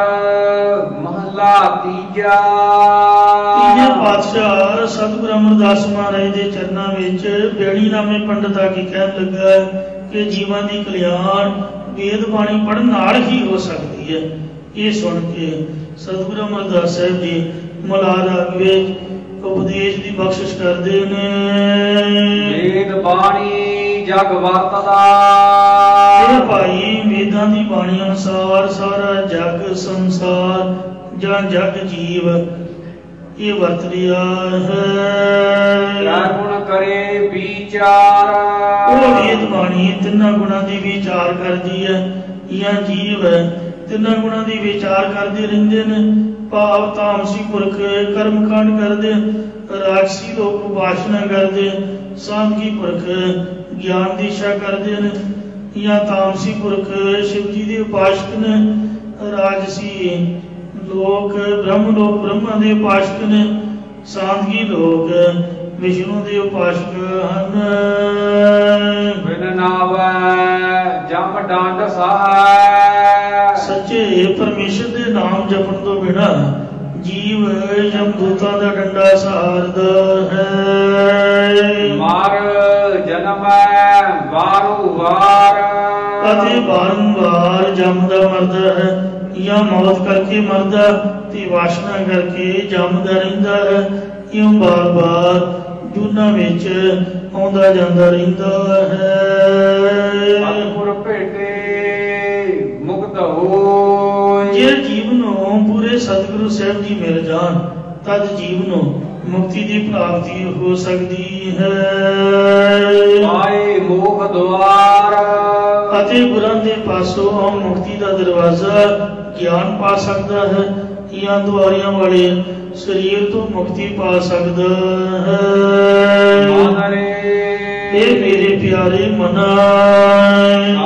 महला तीजा तीजे पातशाह सतगुरु अमरदास महाराज के चरणों में बेड़ी नामे पंडित आके कहन लगा कि जीवन की कल्याण वेद बाणी पढ़न नाल ही हो सकती है। ये सुन के सतगुरु अमरदास साहब जी मलार अगवे उपदेश की बख्शिश करते ने। वेद बाणी जग वरतदा भाई वेदां की बाणी अनुसार सारा जग संसार ਜਾਂ जग जीव ये वर्त लिया है। गुण करे विचार वो वेद बाणी तिना गुणा की विचार करती है या जीव है तिना गुणा की विचार करते रहते हैं। भाव तामसी पुरख कर्म कांड करते राजसी लोग उपासना करते सांखी पुरख ज्ञान की इच्छा करते हैं या तामसी पुरख शिव जी के उपासक ने। राजसी लोग ब्रह्म लोग ब्रह्मा के उपासक ने। सांखी लोग विष्णु के उपासक हैं। बिन नावै जम ਡੰਡ ਸਹਾਇ। ਸੱਚੇ ਪਰਮੇਸ਼ਰ ਦੇ ਨਾਮ ਜਪਣ ਤੋਂ ਬਿਨਾ ਜੀਵ ਯਮਦੂਤਾਂ ਦਾ ਡੰਡਾ ਸਹਾਰਦਾ ਹੈ। ਮਰ ਜਨਮੈ ਵਾਰੂ ਵਾਰ ਅਤੇ ਬਾਰੰਬਾਰ ਜੰਮਦਾ ਮਰਦਾ ਹੈ, ਜਾਂ ਮੌਤ ਕਰਕੇ ਮਰਦਾ ਤੇ ਵਾਸ਼ਨਾ ਕਰਕੇ ਜੰਮਦਾ ਰਹਿੰਦਾ ਹੈ। ਇਉਂ ਬਾਰ-ਬਾਰ ਜੂਨਾਂ ਵਿੱਚ ਆਉਂਦਾ ਜਾਂਦਾ ਰਹਿੰਦਾ ਹੈ। ਸਤਿਗੁਰ ਭੇਟੇ ਮੁਕਤ ਹੋਇ। ਜੇ ਜੀਵ ਨੂੰ ਪੂਰੇ ਸਤਿਗੁਰੂ ਸਾਹਿਬ ਜੀ ਮਿਲ ਜਾਣ ਤਦ ਜੀਵ ਨੂੰ ਮੁਕਤੀ ਦੀ ਪ੍ਰਾਪਤੀ ਹੋ ਸਕਦੀ ਹੈ। ਪਾਏ ਮੋਖ ਦੁਆਰ ਅਤੇ ਗੁਰਾਂ ਦੇ ਪਾਸੋਂ ਮੁਕਤੀ ਦਾ ਦਰਵਾਜ਼ਾ ਗਿਆਨ ਪਾ ਸਕਦਾ ਹੈ, ਜਾਂ ਦੁਆਰਿਆਂ ਵਾਲੇ ਸਰੀਰ ਤੋਂ ਮੁਕਤੀ ਪਾ ਸਕਦਾ ਹੈ। ਇਹ ਮੇਰੇ ਪਿਆਰੇ ਮਨਾ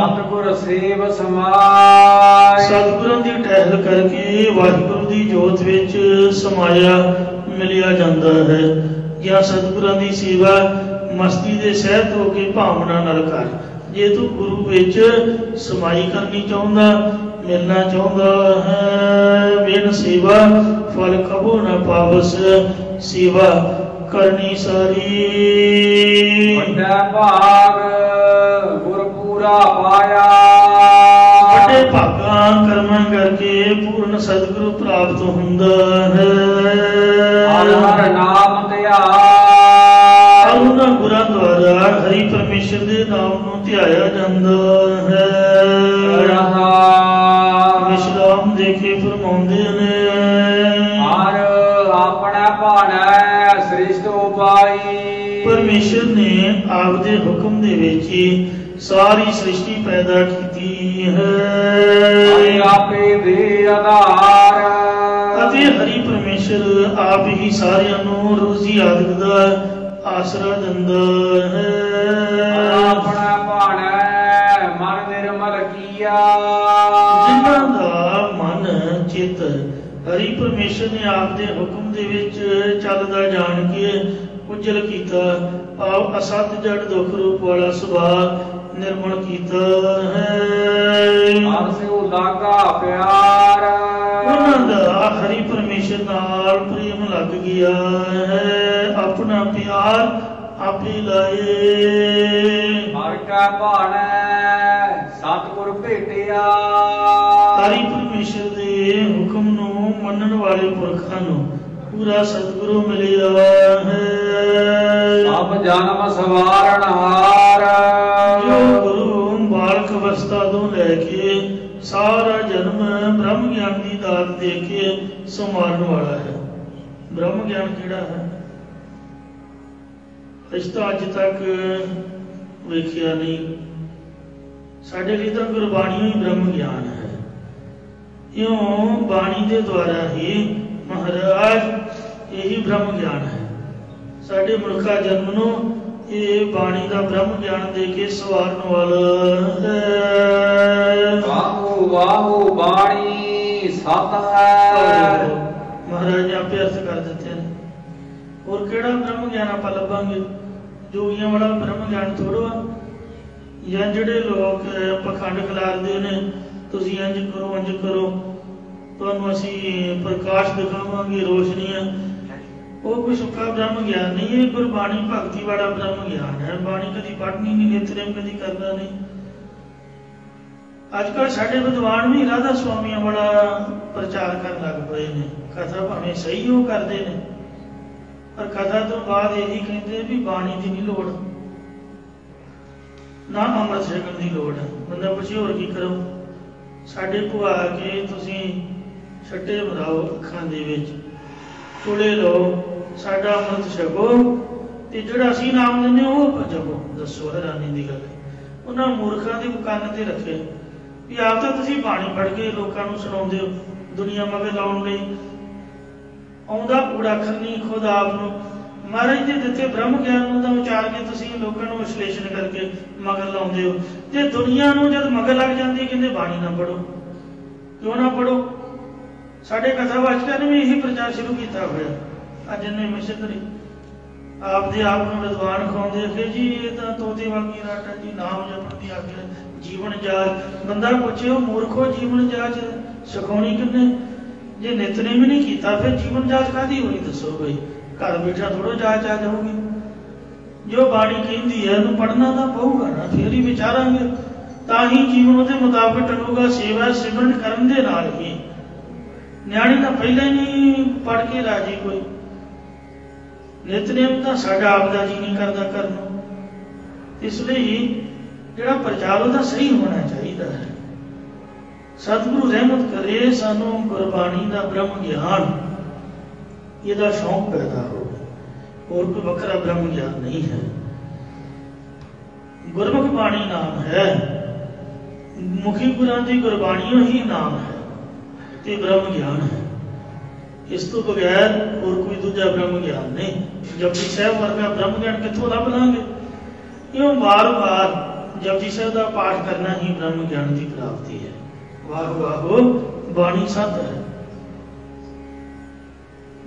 ਸਤਿਗੁਰ ਸੇਵ ਸਮਾਇ। ਸਤਿਗੁਰਾਂ ਦੀ ਟਹਿਲ ਕਰਕੇ ਵਾਹਿਗੁਰੂ ਦੀ ਜੋਤ ਵਿੱਚ ਸਮਾਇਆ ਮਿਲਿਆ ਜਾਂਦਾ ਹੈ। ਜਾਂ ਸਤਿਗੁਰਾਂ ਦੀ ਸੇਵਾ ਮਸਤੀ ਦੇ ਸਹਿਤ ਹੋ ਕੇ ਭਾਵਨਾ ਨਾਲ ਕਰ। ਜੇ ਤੂੰ ਗੁਰੂ ਵਿੱਚ ਸਮਾਈ ਕਰਨੀ ਚਾਹੁੰਦਾ, ਮਿਲਣਾ ਚਾਹੁੰਦਾ ਹੈ, ਬਿਨ ਸੇਵਾ ਫਲ ਕਬੂ ਨਾ ਪਾਵਸ। ਸੇਵਾ ਕਰਨੀ ਸਾਰੀ। ਵੱਡਾ ਭਾਗ ਗੁਰ ਪੂਰਾ ਪਾਇਆ। ਵੱਡੇ ਭਾਗਾਂ ਕਰਮਾਂ ਕਰਕੇ ਪੂਰਨ ਸਤਿਗੁਰੂ ਪ੍ਰਾਪਤ ਹੁੰਦਾ ਹੈ। ਹਰਿ ਹਰਿ ਨਾਮ ਧਿਆਇਆ। ਉਹਨਾਂ ਗੁਰਾਂ ਦੁਆਰਾ ਹਰੀ ਪਰਮੇਸ਼ਰ ਦੇ ਨਾਮ ਨੂੰ ਧਿਆਇਆ ਜਾਂਦਾ ਹੈ। ਵਿਸ਼ਰਾਮ ਦੇ ਕੇ ਫਰਮਾਉਂਦੇ ਨੇ, ਹਰ ਆਪਣਾ ਭਾਣੈ ਸ੍ਰਿਸ਼ਟ ਉਪਾਈ। ਪਰਮੇਸ਼ਰ ਨੇ ਆਪਦੇ ਹੁਕਮ ਦੇ ਵਿੱਚ ਹੀ ਸਾਰੀ ਸ੍ਰਿਸ਼ਟੀ ਪੈਦਾ ਕੀਤੀ ਹੈ। ਆਪੇ ਦੇ ਆਧਾਰ ਅਤੇ ਹਰੀ ਪਰਮੇਸ਼ਰ ਆਪ ਹੀ ਸਾਰਿਆਂ ਨੂੰ ਰੋਜ਼ੀ ਆਦਿਕ ਦਾ ਆਸਰਾ ਦਿੰਦਾ ਹੈ। ਆਪਣਾ ਭਾਣੈ ਮਨ ਨਿਰਮਲ ਕੀਆ। ਜਿਨ੍ਹਾਂ ਦਾ ਮਨ ਚਿੱਤ ਹਰੀ ਪਰਮੇਸ਼ਰ ਨੇ ਆਪ ਦੇ ਹੁਕਮ ਦੇ ਵਿੱਚ ਚੱਲਦਾ ਜਾਣ ਕੇ ਉਜਲ ਕੀਤਾ, ਭਾਵ ਅਸਤ ਜੜ ਦੁੱਖ ਰੂਪ ਵਾਲਾ ਸੁਭਾਅ ਨਿਰਮਲ ਕੀਤਾ ਹੈ। ਹਰ ਸਿਉ ਲਾਗਾ ਪਿਆਰ। ਉਹਨਾਂ ਦਾ ਹਰੀ ਪਰਮੇਸ਼ਰ ਨਾਲ ਪ੍ਰੇਮ ਲੱਗ ਗਿਆ ਹੈ। ਆਪਣਾ ਪਿਆਰ ਆਪੇ ਲਾਏ। ਹਰ ਕਾ ਭਾਣੈ ਸਤਿਗੁਰ ਭੇਟਿਆ। ਹਰੀ ਪਰਮੇਸ਼ਰ ਦੇ ਹੁਕਮ ਨੂੰ ਮੰਨਣ ਵਾਲੇ ਪੁਰਖਾਂ ਨੂੰ ਪੂਰਾ ਸਤਿਗੁਰੂ ਮਿਲਿਆ ਹੈ। ਸਭ ਜਨਮ ਸਵਾਰਣ ਹਾਰ। ਜੋ ਗੁਰੂ ਬਾਲਕ ਅਵਸਥਾ ਤੋਂ ਲੈ ਕੇ ਸਾਰਾ ਜਨਮ ਬ੍ਰਹਮ ਗਿਆਨ ਦੀ ਦਾਤ ਦੇ ਕੇ ਸੰਵਾਰਨ ਵਾਲਾ ਹੈ। ਬ੍ਰਹਮ ਗਿਆਨ ਕਿਹੜਾ ਹੈ? ਅਸੀਂ ਤਾਂ ਅੱਜ ਤੱਕ ਵੇਖਿਆ ਨਹੀਂ। ਸਾਡੇ ਲਈ ਤਾਂ ਗੁਰਬਾਣੀ ਹੀ ਬ੍ਰਹਮ ਗਿਆਨ ਹੈ। ਇਉਂ ਬਾਣੀ ਦੇ ਦੁਆਰਾ ਹੀ ਮਹਾਰਾਜ ਇਹੀ ਬ੍ਰਹਮ ਗਿਆਨ ਹੈ। ਸਾਡੇ ਮਨੁੱਖਾ ਜਨਮ ਨੂੰ ਇਹ ਬਾਣੀ ਦਾ ਬ੍ਰਹਮ ਗਿਆਨ ਦੇ ਕੇ ਸਵਾਰਨ ਵਾਲਾ ਹੈ। ਵਾਹੋ ਵਾਹੋ ਬਾਣੀ ਸਤ ਹੈ। ਮਹਾਰਾਜ ਨੇ ਆਪੇ ਅਰਥ ਕਰ ਦਿੱਤੇ ਨੇ। ਹੋਰ ਕਿਹੜਾ ਬ੍ਰਹਮ ਗਿਆਨ ਆਪਾਂ ਲੱਭਾਂਗੇ? ਜੋਗੀਆਂ ਵਾਲਾ ਬ੍ਰਹਮ ਗਿਆਨ ਥੋੜ੍ਹਾ ਆ। ਜਾਂ ਜਿਹੜੇ ਲੋਕ ਪਖੰਡ ਖਿਲਾਰਦੇ ਨੇ, ਤੁਸੀਂ ਇੰਝ ਕਰੋ ਇੰਝ ਕਰੋ, ਤੁਹਾਨੂੰ ਅਸੀਂ ਪ੍ਰਕਾਸ਼ ਦਿਖਾਵਾਂਗੇ, ਰੋਸ਼ਨੀਆਂ, ਉਹ ਕੋਈ ਸੁੱਕਾ ਬ੍ਰਹਮ ਗਿਆਨ ਨਹੀਂ। ਇਹ ਗੁਰਬਾਣੀ ਭਗਤੀ ਵਾਲਾ ਬ੍ਰਹਮ ਗਿਆਨ ਹੈ। ਬਾਣੀ ਕਦੀ ਪੜ੍ਹਨੀ ਨਹੀਂ, ਨਿਤਨੇਮ ਕਦੀ ਕਰਨਾ ਨਹੀਂ। ਅੱਜ ਕੱਲ੍ਹ ਸਾਡੇ ਵਿਦਵਾਨ ਵੀ ਰਾਧਾ ਸੁਆਮੀਆਂ ਵਾਲਾ ਪ੍ਰਚਾਰ ਕਰਨ ਲੱਗ ਪਏ ਨੇ। ਕਥਾ ਭਾਵੇਂ ਸਹੀ ਉਹ ਕਰਦੇ ਨੇ, ਪਰ ਕਥਾ ਤੋਂ ਬਾਅਦ ਇਹੀ ਕਹਿੰਦੇ ਵੀ ਬਾਣੀ ਦੀ ਨਹੀਂ ਲੋੜ, ਨਾ ਅੰਮ੍ਰਿਤ ਛਕਣ ਦੀ ਲੋੜ ਹੈ। ਬੰਦਾ ਪੁੱਛੇ ਹੋਰ ਕੀ ਕਰੋ? ਸਾਡੇ ਭੁਆ ਕੇ ਤੁਸੀਂ ਛੱਟੇ ਭਰਾਓ ਅੱਖਾਂ ਦੇ ਵਿੱਚ, ਚੁਲੇ ਲਓ, ਸਾਡਾ ਅੰਮ੍ਰਿਤ ਛਕੋ, ਤੇ ਜਿਹੜਾ ਅਸੀਂ ਨਾਮ ਦਿੰਦੇ ਉਹ ਜਪੋ। ਦੱਸੋ, ਹੈਰਾਨੀ ਦੀ ਗੱਲ ਹੈ। ਉਹਨਾਂ ਮੂਰਖਾਂ ਦੇ ਕੰਨ ਤੇ ਰੱਖੇ ਵੀ ਆਪ ਤਾਂ ਤੁਸੀਂ ਬਾਣੀ ਪੜ੍ਹ ਕੇ ਲੋਕਾਂ ਨੂੰ ਸੁਣਾਉਂਦੇ ਹੋ ਦੁਨੀਆ ਮਗਰ ਲਾਉਣ ਲਈ। ਆਉਂਦਾ ਕੂੜਾ ਅੱਖਰ ਨਹੀਂ ਖੁਦ ਆਪ ਨੂੰ। ਮਹਾਰਾਜ ਦੇ ਦਿੱਤੇ ਬ੍ਰਹਮ ਗਿਆਨ ਨੂੰ ਤਾਂ ਉਚਾਰ ਕੇ ਤੁਸੀਂ ਲੋਕਾਂ ਨੂੰ ਵਿਸ਼ਲੇਸ਼ਣ ਕਰਕੇ ਮਗਰ ਲਾਉਂਦੇ ਹੋ। ਜੇ ਦੁਨੀਆ ਨੂੰ ਜਦ ਮਗਰ ਲੱਗ ਜਾਂਦੀ ਕਹਿੰਦੇ ਬਾਣੀ ਨਾ ਪੜ੍ਹੋ। ਕਿਉਂ ਨਾ ਪੜ੍ਹੋ? ਸਾਡੇ ਕਥਾਵਾਚਕਾਂ ਨੇ ਵੀ ਇਹੀ ਪ੍ਰਚਾਰ ਸ਼ੁਰੂ ਕੀਤਾ ਹੋਇਆ। ਅੱਜ ਨੇ ਮਿਸ਼ਨਰੀ ਆਪਦੇ ਆਪ ਨੂੰ ਵਿਦਵਾਨ ਖਾਉਂਦੇ ਕਿ ਜੀ ਇਹ ਤਾਂ ਤੋਤੇ ਵਾਂਗੀ ਰੱਟ ਹੈ ਜੀ, ਨਾਮ ਜਪਣ ਦੀ ਆਗਿਆ, ਜੀਵਨ ਜਾਚ। ਬੰਦਾ ਪੁੱਛੇ ਉਹ ਮੂਰਖੋ ਜੀਵਨ ਜਾਚ ਸਿਖਾਉਣੀ ਕਿੰਨੇ? ਜੇ ਨਿਤਨੇਮ ਵੀ ਨਹੀਂ ਕੀਤਾ ਫਿਰ ਜੀਵਨ ਜਾਚ ਕਾਹਦੀ ਹੋਈ ਦੱਸੋ ਬਈ? ਘਰ ਬੈਠਾ ਥੋੜ੍ਹਾ ਜਾਚ ਆ ਜਾਊਗੀ। ਜੋ ਬਾਣੀ ਕਹਿੰਦੀ ਹੈ ਉਹਨੂੰ ਪੜ੍ਹਨਾ ਤਾਂ ਪਊਗਾ ਨਾ, ਫਿਰ ਹੀ ਵਿਚਾਰਾਂਗੇ, ਤਾਂ ਹੀ ਜੀਵਨ ਉਹਦੇ ਮੁਤਾਬਕ ਟਲੂਗਾ। ਸੇਵਾ ਸਿਮਰਨ ਕਰਨ ਦੇ ਨਾਲ ਹੀ। ਨਿਆਣੇ ਤਾਂ ਪਹਿਲਾਂ ਹੀ ਨਹੀਂ ਪੜ੍ਹ ਕੇ ਰਾਜੀ ਕੋਈ। ਨਿਤਨੇਮ ਤਾਂ ਸਾਡਾ ਆਪਦਾ ਜੀ ਨਹੀਂ ਕਰਦਾ ਕਰਨ ਨੂੰ, ਇਸ ਲਈ ਜਿਹੜਾ ਪ੍ਰਚਾਰ ਉਹਦਾ ਸਹੀ ਹੋਣਾ ਚਾਹੀਦਾ ਹੈ। ਸਤਿਗੁਰੂ ਰਹਿਮਤ ਕਰੇ ਸਾਨੂੰ ਗੁਰਬਾਣੀ ਦਾ ਬ੍ਰਹਮ ਗਿਆਨ ਇਹਦਾ ਸ਼ੌਂਕ ਪੈਦਾ ਹੋਵੇ। ਹੋਰ ਕੋਈ ਵੱਖਰਾ ਬ੍ਰਹਮ ਗਿਆਨ ਨਹੀਂ ਹੈ। ਗੁਰਮੁਖ ਬਾਣੀ ਨਾਮ ਹੈ, ਮੁਖੀ ਗੁਰਾਂ ਦੀ ਗੁਰਬਾਣੀ ਹੀ ਨਾਮ ਹੈ ਤੇ ਬ੍ਰਹਮ ਗਿਆਨ ਹੈ। ਇਸ ਤੋਂ ਬਗੈਰ ਹੋਰ ਕੋਈ ਦੂਜਾ ਬ੍ਰਹਮ ਗਿਆਨ ਨਹੀਂ। ਜਪਜੀ ਸਾਹਿਬ ਵਰਗਾ ਬ੍ਰਹਮ ਗਿਆਨ ਕਿੱਥੋਂ ਲੱਭ ਲਾਂਗੇ? ਇਉਂ ਵਾਰ-ਵਾਰ ਜਪਜੀ ਸਾਹਿਬ ਦਾ ਪਾਠ ਕਰਨਾ ਹੀ ਬ੍ਰਹਮ ਗਿਆਨ ਦੀ ਪ੍ਰਾਪਤੀ ਹੈ। ਵਾਹ ਵਾਹ ਬਾਣੀ ਸਤ ਹੈ।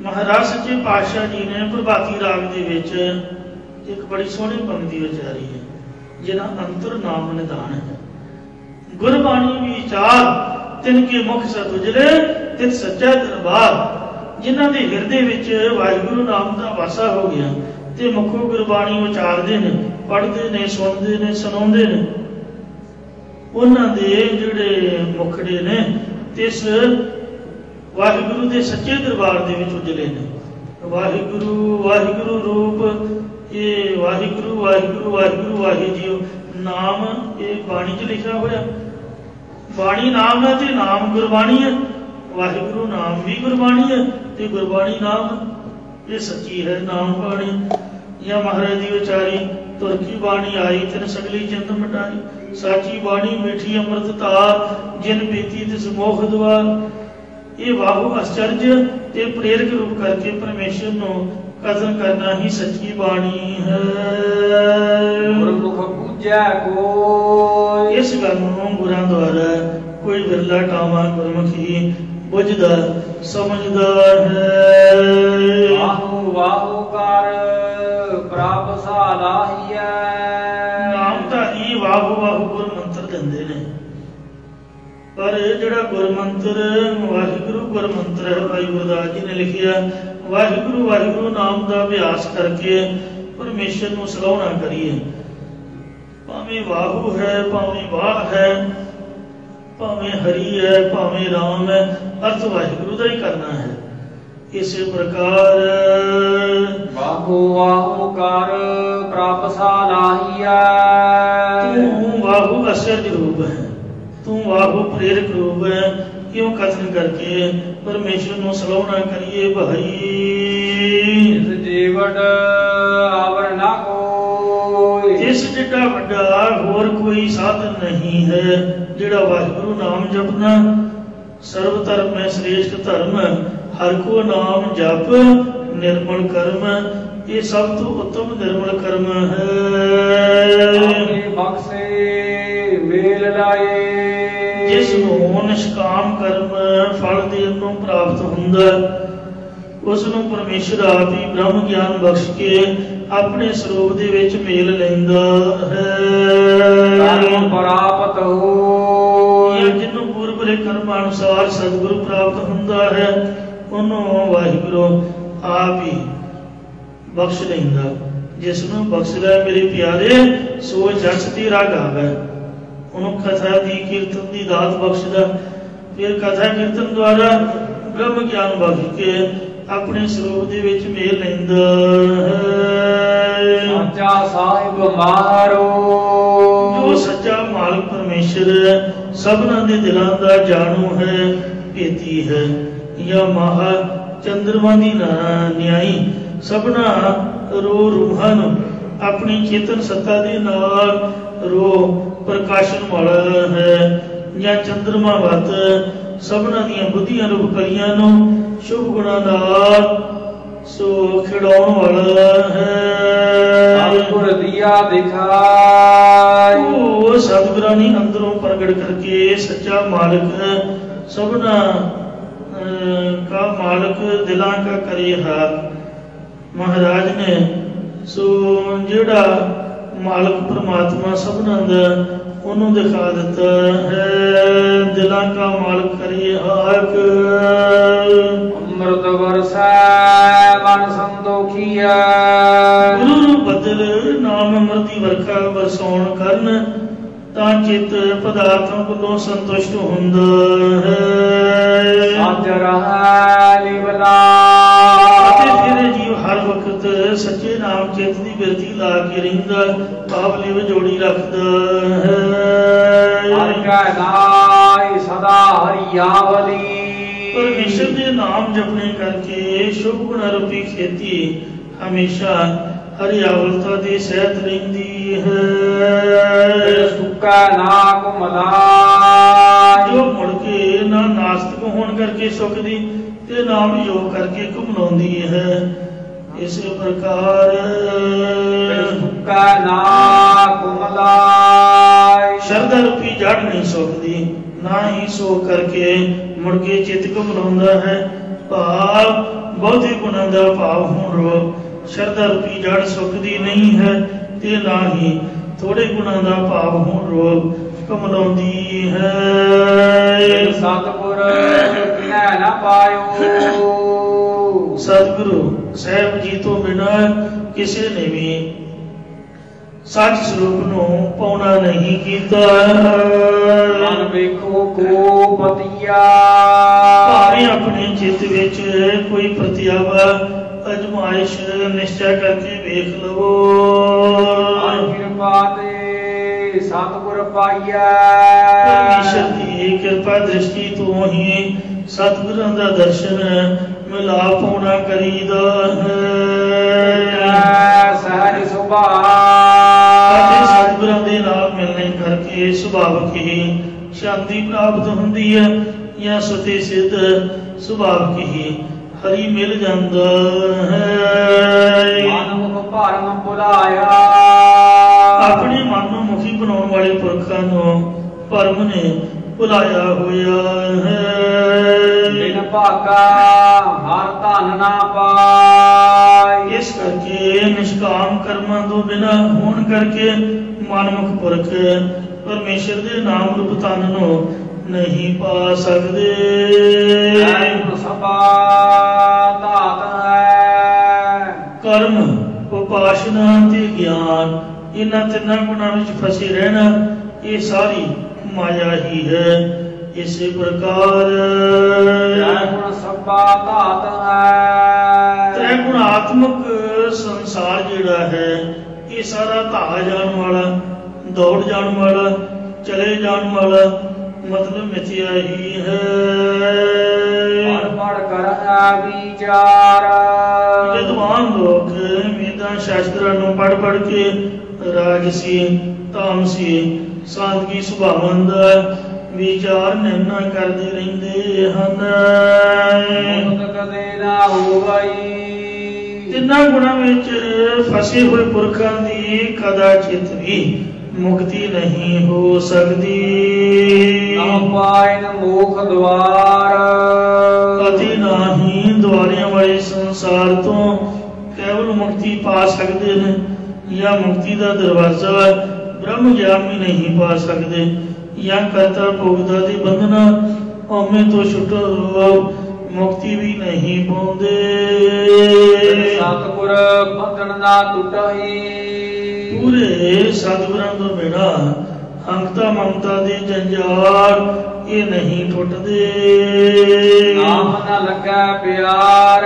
ਮਹਾਰਾਜ ਸੱਚੇ ਪਾਤਸ਼ਾਹ ਜੀ ਨੇ ਪ੍ਰਭਾਤੀ ਰਾਗ ਦੇ ਵਿੱਚ ਇੱਕ ਬੜੀ ਸੋਹਣੀ ਪੰਕਤੀ ਉਚਾਰੀ ਹੈ, ਜਿਹਦਾ ਅੰਤਰ ਨਾਮ ਨਿਦਾਨ ਹੈ। ਗੁਰਬਾਣੀ ਵਿਚਾਰ ਤਿਨ ਕੇ ਮੁਖ ਸਤ ਉਜਲੇ ਤਿਤ ਸੱਚਾ ਦਰਬਾਰ। ਜਿਨ੍ਹਾਂ ਦੇ ਹਿਰਦੇ ਵਿੱਚ ਵਾਹਿਗੁਰੂ ਨਾਮ ਦਾ ਵਾਸਾ ਹੋ ਗਿਆ ਤੇ ਮੁਖੋਂ ਗੁਰਬਾਣੀ ਉਚਾਰਦੇ ਨੇ, ਪੜ੍ਹਦੇ ਨੇ, ਸੁਣਦੇ ਨੇ, ਸੁਣਾਉਂਦੇ ਨੇ, ਉਹਨਾਂ ਦੇ ਜਿਹੜੇ ਮੁਖੜੇ ਨੇ ਤਿਸ ਵਾਹਿਗੁਰੂ ਦੇ ਸੱਚੇ ਦਰਬਾਰ ਦੇ ਵਿੱਚ ਉਜਲੇ ਨੇ। ਵਾਹਿਗੁਰੂ ਵਾਹਿਗੁਰੂ ਰੂਪ ਇਹ ਵਾਹਿਗੁਰੂ ਵਾਹਿਗੁਰੂ ਵਾਹਿਗੁਰੂ ਵਾਹਿ ਜੀਓ ਨਾਮ ਇਹ ਬਾਣੀ 'ਚ ਲਿਖਿਆ ਹੋਇਆ। ਬਾਣੀ ਨਾਮ ਹੈ ਤੇ ਨਾਮ ਗੁਰਬਾਣੀ ਹੈ। ਵਾਹਿਗੁਰੂ ਨਾਮ ਵੀ ਗੁਰਬਾਣੀ ਹੈ ਤੇ ਗੁਰਬਾਣੀ ਨਾਮ ਇਹ ਸੱਚੀ ਹੈ ਨਾਮ ਬਾਣੀ। ਜਾਂ ਮਹਾਰਾਜ ਦੀ ਉਚਾਰੀ ਤੁਰਕੀ ਬਾਣੀ ਆਈ ਤਿਨ ਸਗਲੀ ਜਿੰਦ ਮਿਟਾਈ। ਸਾਚੀ ਬਾਣੀ ਮਿੱਠੀ ਅੰਮ੍ਰਿਤ ਧਾਰ ਜਿਨ ਬੀਤੀ ਤਿਸ ਮੋਖ ਦੁਆਰ। ਇਹ ਵਾਹੂ ਅਚਰਜ ਤੇ ਪ੍ਰੇਰਕ ਰੂਪ ਕਰਕੇ ਪਰਮੇਸ਼ਰ ਨੂੰ ਕਥਨ ਕਰਨਾ ਹੀ ਸੱਚੀ ਬਾਣੀ ਹੈ। ਗੁਰਮੁਖ ਬੁਝੈ ਕੋਈ। ਇਸ ਗੱਲ ਨੂੰ ਗੁਰਾਂ ਦੁਆਰਾ ਕੋਈ ਵਿਰਲਾ ਟਾਵਾਂ ਗੁਰਮੁਖ ਹੀ ਬੁਝਦਾ ਸਮਝਦਾ ਹੈ। ਵਾਹੂ ਵਾਹੂ ਕਰ ਪ੍ਰਭ ਸਾਲਾਹੀਐ। ਨਾਮਧਾਰੀ ਵਾਹੂ ਵਾਹੂ ਗੁਰ ਮੰਤਰ ਦਿੰਦੇ ਨੇ, ਪਰ ਜਿਹੜਾ ਗੁਰਮੰਤਰ ਵਾਹਿਗੁਰੂ ਗੁਰਮੰਤਰ ਹੈ, ਭਾਈ ਗੁਰਦਾਸ ਜੀ ਨੇ ਲਿਖਿਆ ਵਾਹਿਗੁਰੂ ਵਾਹਿਗੁਰੂ ਨਾਮ ਦਾ ਅਭਿਆਸ ਕਰਕੇ ਪਰਮੇਸ਼ਰ ਨੂੰ ਸਲਾਹੁਣਾ ਕਰੀਏ। ਭਾਵੇਂ ਵਾਹੂ ਹੈ, ਭਾਵੇਂ ਵਾਹ ਹੈ, ਭਾਵੇਂ ਹਰੀ ਹੈ, ਭਾਵੇਂ ਰਾਮ ਹੈ, ਅਰਥ ਵਾਹਿਗੁਰੂ ਦਾ ਹੀ ਕਰਨਾ ਹੈ। ਇਸੇ ਪ੍ਰਕਾਰ ਵਾਹੂ ਵਾਹੂ ਕਰ ਪ੍ਰਭ ਸਾਲਾਹੀਐ। ਤੂੰ ਵਾਹੂ ਅਸਰਜ ਰੂਪ ਹੈ, ਤੂੰ ਵਾਹੂ ਪ੍ਰੇਰਕ ਰੂਪ ਹੈ। ਕਿਉਂ ਕਥਨ ਕਰਕੇ ਪਰਮੇਸ਼ਰ ਨੂੰ ਸਲਾਹੁਣਾ ਕਰੀਏ ਭਾਈ। ਇਸ ਜੀਵਨ ਆਵਰ ਨਾ ਕੋਈ। ਇਸ ਜਿੱਡਾ ਵੱਡਾ ਹੋਰ ਕੋਈ ਸਾਧਨ ਨਹੀਂ ਹੈ ਜਿਹੜਾ ਵਾਹਿਗੁਰੂ ਨਾਮ ਜਪਣਾ। ਸਰਬ ਧਰਮ ਹੈ ਸ੍ਰੇਸ਼ਟ ਧਰਮ, ਹਰ ਕੋ ਨਾਮ ਜਪ ਨਿਰਮਲ ਕਰਮ। ਇਹ ਸਭ ਤੋਂ ਉੱਤਮ ਨਿਰਮਲ ਕਰਮ ਹੈ। ਆਪਣੇ ਬਖਸ਼ੇ ਮੇਲ ਲਾਏ। ਜਿਸ ਨੂੰ ਨਿਸ਼ਕਾਮ ਕਰਮ ਫਲ ਦੇਣ ਨੂੰ ਪ੍ਰਾਪਤ ਹੁੰਦਾ, ਉਸ ਨੂੰ ਪਰਮੇਸ਼ਰ ਆਪ ਹੀ ਬ੍ਰਹਮ ਗਿਆਨ ਬਖਸ਼ ਕੇ ਆਪਣੇ ਸਰੂਪ ਦੇ ਵਿੱਚ ਮੇਲ ਲੈਂਦਾ ਹੈ। ਪ੍ਰਾਪਤ ਹੋਏ। ਜਿਹਨੂੰ ਪੂਰਬਲੇ ਕਰਮਾਂ ਅਨੁਸਾਰ ਸਤਿਗੁਰੂ ਪ੍ਰਾਪਤ ਹੁੰਦਾ ਹੈ, ਉਹਨੂੰ ਵਾਹਿਗੁਰੂ ਆਪ ਹੀ ਬਖਸ਼ ਲੈਂਦਾ। ਜਿਸ ਨੂੰ ਬਖਸ਼ਦਾ ਮੇਰੇ ਪਿਆਰੇ ਸੋ ਜਸ ਤੇਰਾ ਗਾਵੇ। ਉਹਨੂੰ ਕਥਾ ਦੀ ਕੀਰਤਨ ਦੀ ਦਾਤ ਬਖਸ਼ਦਾ। ਫਿਰ ਕਥਾ ਕੀਰਤਨ ਦੁਆਰਾ ਬ੍ਰਹਮ ਗਿਆਨ ਬਖਸ਼ ਕੇ ਆਪਣੇ ਸਰੂਪ ਦੇ ਵਿੱਚ ਮੇਲ ਲੈਂਦਾ ਹੈ। ਸੱਚਾ ਸਾਹਿਬ ਮਾਰੋ। ਜੋ ਸੱਚਾ ਮਾਲਕ ਪਰਮੇਸ਼ਰ ਹੈ, ਸਭਨਾਂ ਦੇ ਦਿਲਾਂ ਦਾ ਜਾਣੂ ਹੈ, ਭੇਤੀ ਹੈ। ਜਾਂ ਮਹਾ ਚੰਦਰਮਾ ਦੀ ਨਿਆਈ ਸਭਨਾ ਰੂਹਾਂ ਨੂੰ ਆਪਣੀ ਚੇਤਨ ਸੱਤਾ ਦੇ ਨਾਲ ਪ੍ਰਕਾਸ਼ਨ ਵਾਲਾ ਹੈ। ਜਾਂ ਚੰਦਰਮਾ ਵੱਤ ਸਭਨਾਂ ਦੀਆਂ ਬੁੱਧੀਆਂ ਰੂਪ ਕਲੀਆਂ ਨੂੰ ਸ਼ੁਭ ਗੁਣਾਂ ਨਾਲ ਸੋ ਖਿਡਾਉਣ ਵਾਲਾ ਹੈ। ਸਤਿਗੁਰ ਦੀਆ ਦਿਖਾਈ। ਉਹ ਸਤਿਗੁਰਾਂ ਨੇ ਅੰਦਰੋਂ ਪ੍ਰਗਟ ਕਰਕੇ ਸੱਚਾ ਮਾਲਕ ਹੈ, ਸਭਨਾ का मालिक दिलां का करे हाथ। महाराज ने ਸੋ ਜਿਹੜਾ ਮਾਲਕ ਪ੍ਰਮਾਤਮਾ ਸਭਨਾਂ ਦਾ ਉਹਨੂੰ ਦਿਖਾ ਦਿੱਤਾ ਹੈ। ਦਿਲਾਂ ਕਾ ਮਾਲਕ ਕਰੀਏ ਹਾਕ। ਅੰਮ੍ਰਿਤ ਵਰਸੈ ਮਨ ਸੰਤੋਖੀਐ। ਗੁਰੂ ਨੂੰ ਬਦਲ ਨਾਮ ਅੰਮ੍ਰਿਤ ਦੀ ਵਰਖਾ ਵਰਸਾਉਣ ਕਰਨ ਤਾਂ ਚਿੱਤ ਪਦਾਰਥਾਂ ਕੋਲੋਂ ਸੰਤੁਸ਼ਟ ਹੁੰਦਾ ਹੈ। ਸੱਚ ਰਹੈ ਲਿਵਲਾ। ਅਤੇ ਫਿਰ ਜੀਵ ਹਰ ਵਕਤ ਸੱਚੇ ਨਾਮ ਚਿੱਤ ਦੀ ਬਿਰਤੀ ਲਾ ਕੇ ਰਹਿੰਦਾ, ਭਾਵ ਲਿਵ ਜੋੜੀ ਰੱਖਦਾ ਹੈ। ਹਰਿ ਕੈ ਨਾਮ ਸਦਾ ਹਰਿਆਵਲੀ। ਪਰਮੇਸ਼ਰ ਦੇ ਨਾਮ ਜਪਣੇ ਕਰਕੇ ਸ਼ੁਭ ਗੁਣ ਰੂਪੀ ਖੇਤੀ ਹਮੇਸ਼ਾ ਹਰਿਆਵਲਤਾ ਦੇ ਸਹਿਤ ਰਹਿੰਦੀ ਹੈ। ਸੁੱਕਾ ਨਾ ਘੁਮਲਾਈ। ਜੋ ਮੁੜ ਕੇ ਨਾ ਨਾਸਤਕ ਹੋਣ ਕਰਕੇ ਸੁਖਦੀ ਤੇ ਨਾ ਵਿਯੋਗ ਕਰਕੇ ਘੁਮਲਾਉਂਦੀ ਹੈ। ਇਸੇ ਪ੍ਰਕਾਰ ਸੁੱਕਾ ਨਾ ਘੁਮਲਾਈ। ਸ਼ਰਧਾ ਰੂਪੀ ਜੜ ਨਹੀਂ ਸੁਖਦੀ, ਨਾ ਹੀ ਸੋਖ ਕਰਕੇ ਮੁੜ ਕੇ ਚਿੱਤ ਘੁਮਲਾਉਂਦਾ ਹੈ। ਭਾਵ ਬਹੁਤੇ ਗੁਣਾਂ ਦਾ ਭਾਵ ਹੋਣ ਰੋ ਸ਼ਰਧਾ ਰੂਪੀ ਜੜ ਸੁਖਦੀ ਨਹੀਂ ਹੈ, ਤੇ ਨਾ ਹੀ ਥੋੜੇ ਗੁਣਾਂ ਦਾ ਭਾਵ ਹੋਣ ਰੋ ਘੁਮਲਾਉਂਦੀ ਹੈ। ਸਤਿਗੁਰ ਕਿਨੈ ਨਾ ਪਾਇਓ। ਸਤਿਗੁਰੂ ਸਾਹਿਬ ਜੀ ਤੋਂ ਬਿਨਾਂ ਕਿਸੇ ਨੇ ਵੀ ਸੱਚ ਸਰੂਪ ਨੂੰ ਪਾਉਣਾ ਨਹੀਂ ਕੀਤਾ। ਮਨ ਵੇਖੋ ਕੋ ਪਤੀਆ। ਭਾਵੇਂ ਆਪਣੇ ਚਿੱਤ ਵਿੱਚ ਕੋਈ ਪ੍ਰਤਿਆਵਾ ਅਜਮਾਇਸ਼ ਨਿਸ਼ਚੈ ਕਰਕੇ ਵੇਖ ਲਵੋ। ਕਿਰਪਾ ਤੇ ਸਤਿਗੁਰ ਪਾਈਐ। ਪਰਮੇਸ਼ਰ ਦੀ ਕਿਰਪਾ ਦ੍ਰਿਸ਼ਟੀ ਤੋਂ ਹੀ ਸਤਿਗੁਰਾਂ ਦਾ ਦਰਸ਼ਨ ਮਿਲਾਪ ਹੋਣਾ ਕਰੀਦਾ ਹੈ। ਸਹਿਜ ਸੁਭਾਅ। ਅਤੇ ਸਤਿਗੁਰਾਂ ਦੇ ਨਾਲ ਮਿਲਣੇ ਕਰਕੇ ਸੁਭਾਵਿਕ ਹੀ ਸ਼ਾਂਤੀ ਪ੍ਰਾਪਤ ਹੁੰਦੀ ਹੈ, ਜਾਂ ਸੁਤੇ ਸਿੱਧ ਸੁਭਾਵਿਕ ਹੀ ਹਰੀ ਮਿਲ ਜਾਂਦਾ ਹੈ। ਮਨਮੁਖ ਭਰਮ ਭੁਲਾਇਆ। ਆਪਣੇ ਮਨ ਨੂੰ ਮੁਖੀ ਬਣਾਉਣ ਵਾਲੇ ਪੁਰਖਾਂ ਨੂੰ ਭਰਮ ਨੇ ਭੁਲਾਇਆ ਹੋਇਆ ਹੈ। ਬਿਨ ਭਾਗਾ ਹਰ ਧਨ ਨਾ ਪਾਈ। ਇਸ ਕਰਕੇ ਨਿਸ਼ਕਾਮ ਕਰਮਾਂ ਤੋਂ ਬਿਨਾਂ ਹੋਣ ਕਰਕੇ ਮਨਮੁਖ ਪੁਰਖ ਪਰਮੇਸ਼ਰ ਦੇ ਨਾਮ ਰੂਪ ਧਨ ਨੂੰ ਨਹੀਂ ਪਾ ਸਕਦੇ। ਸਭਾ ਧਾਤ ਹੈ। ਕਰਮ, ਉਪਾਸ਼ਨਾ ਤੇ ਗਿਆਨ, ਇਹਨਾਂ ਤਿੰਨਾਂ ਗੁਣਾਂ ਵਿੱਚ ਫਸੇ ਰਹਿਣਾ ਇਹ ਸਾਰੀ ਮਾਇਆ ਹੀ ਹੈ। ਇਸੇ ਪ੍ਰਕਾਰ ਸਭਾ ਧਾਤ ਹੈ। ਤ੍ਰੈ ਗੁਣਾਤਮਕ ਸੰਸਾਰ ਜਿਹੜਾ ਹੈ ਇਹ ਸਾਰਾ ਧਾ ਜਾਣ ਵਾਲਾ, ਦੌੜ ਜਾਣ ਵਾਲਾ, ਚਲੇ ਜਾਣ ਵਾਲਾ, ਮਤਲਬ ਮਿਥਿਆ ਹੀ ਹੈ। ਪੜ ਕਰਨਾ ਵਿਚਾਰ। ਵਿਦਵਾਨ ਲੋਕ ਵੇਦਾਂ ਸ਼ਾਸਤਰਾਂ ਨੂੰ ਪੜ ਕੇ ਰਾਜਸੀ, ਤਾਮਸੀ, ਸਾਦਗੀ ਸੁਭਾਵਾਂ ਦਾ ਵਿਚਾਰ ਨਿਰਣਾ ਕਰਦੇ ਰਹਿੰਦੇ ਹਨ। ਕਦੇ ਨਾ ਹੋਵਈ। ਤਿੰਨਾਂ ਗੁਣਾਂ ਵਿੱਚ ਫਸੇ ਹੋਏ ਪੁਰਖਾਂ ਦੀ ਕਦਾਚਿਤ ਵੀ ਮੁਕਤੀ ਨਹੀਂ ਹੋ ਸਕਦੀ। ਨਾ ਪਾਇਨ ਮੋਖ ਦਵਾਰ। ਅਤੇ ਨਾ ਹੀ ਦੁਆਰਿਆਂ ਵਾਲੇ ਸੰਸਾਰ ਤੋਂ ਕੇਵਲ ਮੁਕਤੀ ਪਾ ਸਕਦੇ ਨੇ, ਜਾਂ ਮੁਕਤੀ ਦਾ ਦਰਵਾਜ਼ਾ ਬ੍ਰਹਮ ਗਿਆਨ ਵੀ ਨਹੀਂ ਪਾ ਸਕਦੇ, ਜਾਂ ਕਰਤਾ ਭੋਗਤਾ ਦੀ ਬੰਧਨਾ ਹਉਮੈ ਤੋਂ ਛੁਟੋ ਮੁਕਤੀ ਵੀ ਨਹੀਂ ਪਾਉਂਦੇ। ਸਤਿਗੁਰ ਬੰਧਨ ਨਾ ਟੁੱਟਈ। ਪੂਰੇ ਸਤਿਗੁਰਾਂ ਤੋਂ ਬਿਨਾਂ ਹੰਕਤਾ ਮਮਤਾ ਦੇ ਜੰਜਾਲ ਇਹ ਨਹੀਂ ਟੁੱਟਦੇ। ਨਾਮ ਨਾ ਲੱਗਾ ਪਿਆਰ।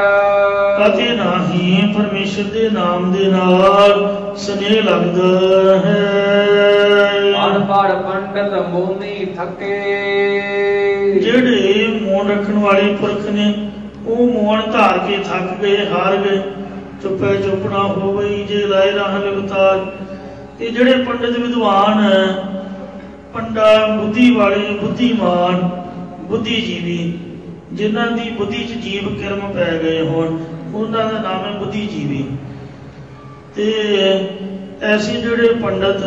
ਅਤੇ ਨਾ ਹੀ ਪਰਮੇਸ਼ਰ ਦੇ ਨਾਮ ਦੇ ਨਾਲ ਸਨੇਹ ਲੱਗਦਾ ਹੈ। ਅਨਪੜ ਪੰਡਤ ਮੋਨੀ ਥਕੇ। ਜਿਹੜੇ ਮੌਨ ਰੱਖਣ ਵਾਲੇ ਪੁਰਖ ਨੇ ਉਹ ਮੌਨ ਧਾਰ ਕੇ ਥੱਕ ਗਏ, ਹਾਰ ਗਏ, ਚੁੱਪੇ ਚੁੱਪਣਾ ਹੋ ਗਈ ਜੇ ਲਾਏ ਰਾਹ ਲਗਤਾਰ। ਤੇ ਜਿਹੜੇ ਪੰਡਿਤ ਵਿਦਵਾਨ, ਪੰਡਾ ਬੁੱਧੀ ਵਾਲੇ, ਬੁੱਧੀਮਾਨ, ਬੁੱਧੀਜੀਵੀ, ਜਿਨ੍ਹਾਂ ਦੀ ਬੁੱਧੀ 'ਚ ਜੀਵ ਕਿਰਮ ਪੈ ਗਏ ਹੋਣ, ਉਹਨਾਂ ਦਾ ਨਾਮ ਹੈ ਬੁੱਧੀਜੀਵੀ। ਤੇ ਐਸੇ ਜਿਹੜੇ ਪੰਡਤ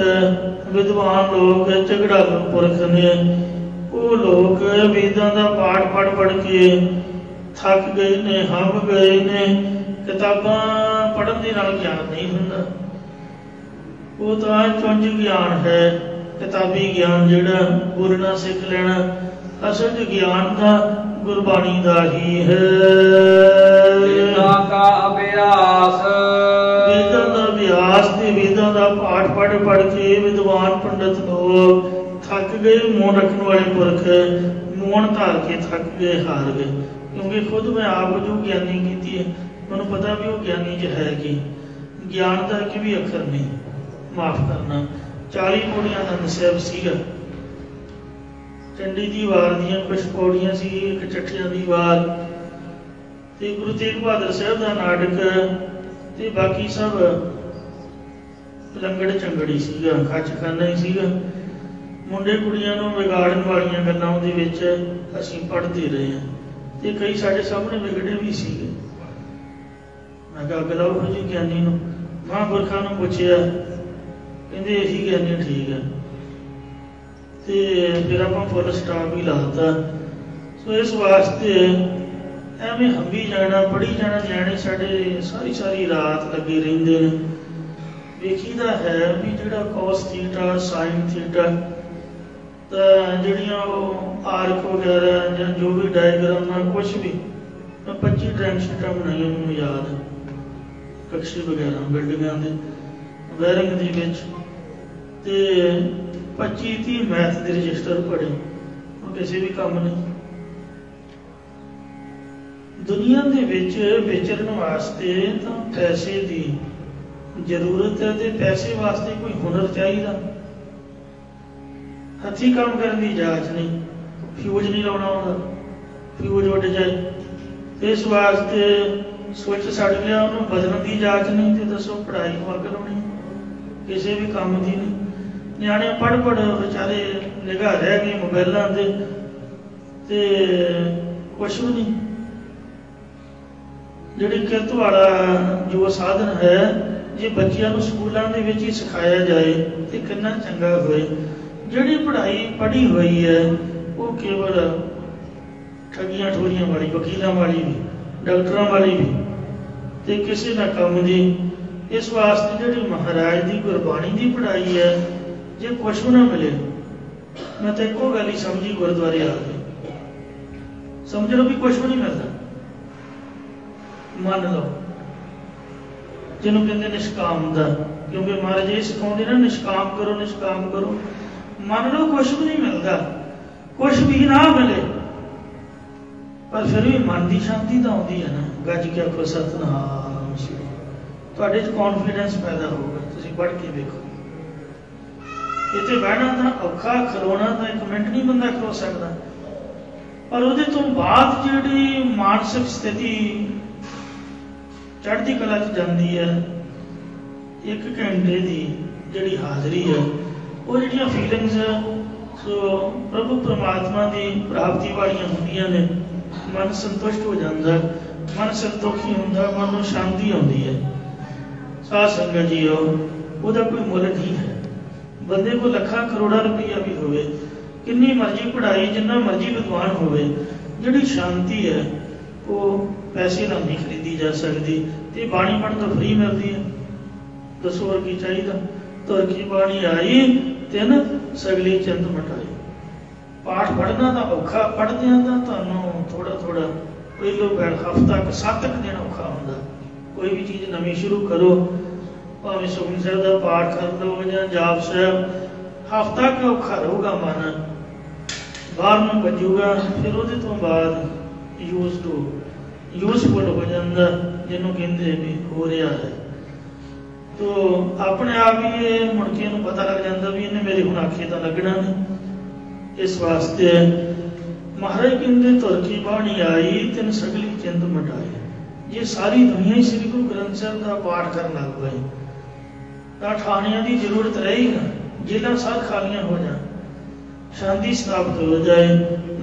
ਵਿਦਵਾਨ ਲੋਕ, ਝਗੜਾਲੂ ਪੁਰਖ ਨੇ, ਉਹ ਲੋਕ ਵੇਦਾਂ ਦਾ ਪਾਠ ਪੜ ਕੇ ਥੱਕ ਗਏ ਨੇ, ਹੰਭ ਗਏ ਨੇ, ਕਿਤਾਬਾਂ पढ़न दे नाल ज्ञान नहीं हुंदा। वो तो चुंझ ज्ञान है, किताबी ज्ञान जिहड़ा बोलना सीख लेना। असल ज्ञान का गुरबाणी का ही है। वेदां का अभ्यास, वेदां का अभ्यास ते वेदां का पाठ पढ़ के विद्वान पंडित लोग थक गए। मौन रखने वाले पुरख मौन धार के थक गए, हार गए। क्योंकि खुद मैं आप जो ज्ञानी की है, मैं पता भी वो ज्ञानी च है कि ज्ञान का एक भी अखर नहीं, माफ करना। 40 पौड़ियां का नसेब सीगा। चंडी दी वार दियां कुछ पौड़ियां सी, एक चट्ठियां दी वार ते गुरु तेग बहादुर साहब का नाटक ते बाकी सब लंगड़ चंगड़ी सीगा, खचखाना ही सीगा। मुंडे कुड़ियां नूं विगाड़न वालियां गल्लां दे विच असीं पढ़दे रहे हैं ते कई साडे सामने विगड़े भी सीगे। मैं कहा अगला वो जी ज्ञानी नूं महापुरखां नूं पुछिया, कहंदे यही ज्ञानी ठीक है। ते फिर आपां फुल स्टॉप ही लाता। सो इस वास्ते एवें हंबी जाना, पढ़ी जाना, न्याणे साडे सारी सारी रात लगे रहिंदे ने। वेखीदा है भी जिहड़ा कॉस थीटा साइन थीटा जिहड़ियां आर्क वगैरह या जो भी डायग्राम कुछ भी 25 ड्राइंग शीटां बनाईयां मैनूं याद है, कक्षे वगैरह बिल्डिंगां दे वायरिंग दे विच ते 25-30 मैथ दे रजिस्टर पढ़े। वो किसी भी काम नहीं। दुनिया दे विच विचरण वास्ते तां पैसे दी जरूरत है ते पैसे वास्ते कोई हुनर चाहिए। हथी काम करने की जांच नहीं, फ्यूज नहीं लाना होगा, फ्यूज उड़ जाए। इस वास्ते स्विच सड़ गया उन्होंने बदलने की जांच नहीं। तो दसो पढ़ाई वर्ग लानी किसी भी काम की नहीं। न्याणे पढ़ बेचारे निगाह रह गई मोबाइलों के कुछ भी नहीं। जिहड़ी किरत वाला जो साधन है, जे बच्चों को स्कूलों के विच ही सिखाया जाए तो कितना चंगा होए। जिहड़ी पढ़ाई पढ़ी हुई है वो केवल ठगियां ठोरियां वाली, वकीलों वाली भी, डॉक्टरों वाली भी ते किसी ना काम दी। इस वास्ते जिहड़ी महाराज की गुरबाणी की पढ़ाई है, जे कुछ भी ना मिले, मैं तो एको गल ही समझी गुरुद्वारे आ गए, समझ लो भी कुछ भी नहीं मिलता। मान लो जिन्हों कहते निष्काम दा, क्योंकि महाराज ये सिखाते ना निष्काम करो, निष्काम करो। मान लो कुछ भी नहीं मिलता, कुछ भी ना मिले, पर फिर भी मन की शांति तो आती है ना। गज के आखो सतनाम श्री, तुहाडे च कॉन्फिडेंस पैदा होगा। तुसीं पढ़ के देखो, इत्थे बहना तो औखा, खलोना तो 1 मिनट नहीं बंदा खलो सकता, पर उहदे तो बाद जिहड़ी मानसिक स्थिति चढ़ती कला च जाती है, 1 घंटे की जिहड़ी हाज़री है, वो जिहड़ियां फीलिंग्स सो प्रभु परमात्मा की प्राप्ति वालियां होंदियां ने। मन संतुष्ट हो जाता, मन संतोखी होंदा, मन में शांति आती है। साध संगत जी उसका कोई मुल नहीं है। बंदे को लाखां करोड़ां रुपया भी होवे, कितनी मर्जी पढ़ाई, जिन्ना मर्जी विद्वान होवे, जिहड़ी शांति है वो पैसे नाल नहीं खरीदी जा सकती। ते बाणी पढ़ तो फ्री मिलती है, दसो और की चाहिए। तुर की बाणी आई तिन सगली चिंत मटाई। पाठ पढ़ना तो औखा, पढ़दियां तो तुहानूं थोड़ा थोड़ा पहलो बैठ हफ्ता 7 दिन औखा होंदा। कोई भी चीज़ नवीं शुरू करो, भावें सुखमनी साहिब का पाठ कर लो या जाप साहब, हफ्ता कि औखा रहूगा मन, बाहर में बजूगा, फिर वो तो बाद यूजफुल हो जाता, जिन्हों कहते भी हो रहा है। तो अपने आप ही ये मुड़के पता लग जाता भी इन्हें मेरे हुण आखे तो लगना नहीं। इस वास्ते महाराज कहते तुर की बाणी आई तिन सगली चिंत मिटाई। ये सारी दुनिया ही श्री गुरु ग्रंथ साहब का पाठ करने लग गए तो ठाणिया की जरूरत रही ना, जेलां सार खालियां हो जाए, शांति स्थापित हो जाए,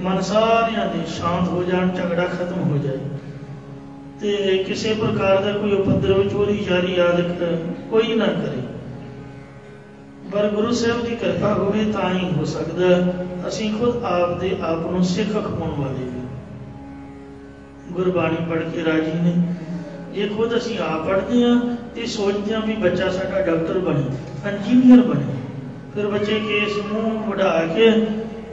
मन सारिया दे शांत हो जाए, झगड़ा खत्म हो जाए, ते किसी प्रकार का कोई उपद्रव चोरी जारी आदि कोई ना करे। पर गुरु साहब की कृपा होवे तां ही हो सकता। असीं खुद आप दे आप सिख अखवाउण वाले भी गुरबाणी पढ़ के राजी ने। ਜੇ ਖੁਦ ਅਸੀਂ ਆਪ ਪੜ੍ਹਦੇ ਹਾਂ ਤੇ ਸੋਚਦੇ ਹਾਂ ਵੀ ਬੱਚਾ ਸਾਡਾ ਡਾਕਟਰ ਬਣੇ, ਇੰਜੀਨੀਅਰ ਬਣੇ, ਫਿਰ ਬੱਚੇ ਕੇਸ ਮੂੰਹ ਵਢਾ ਕੇ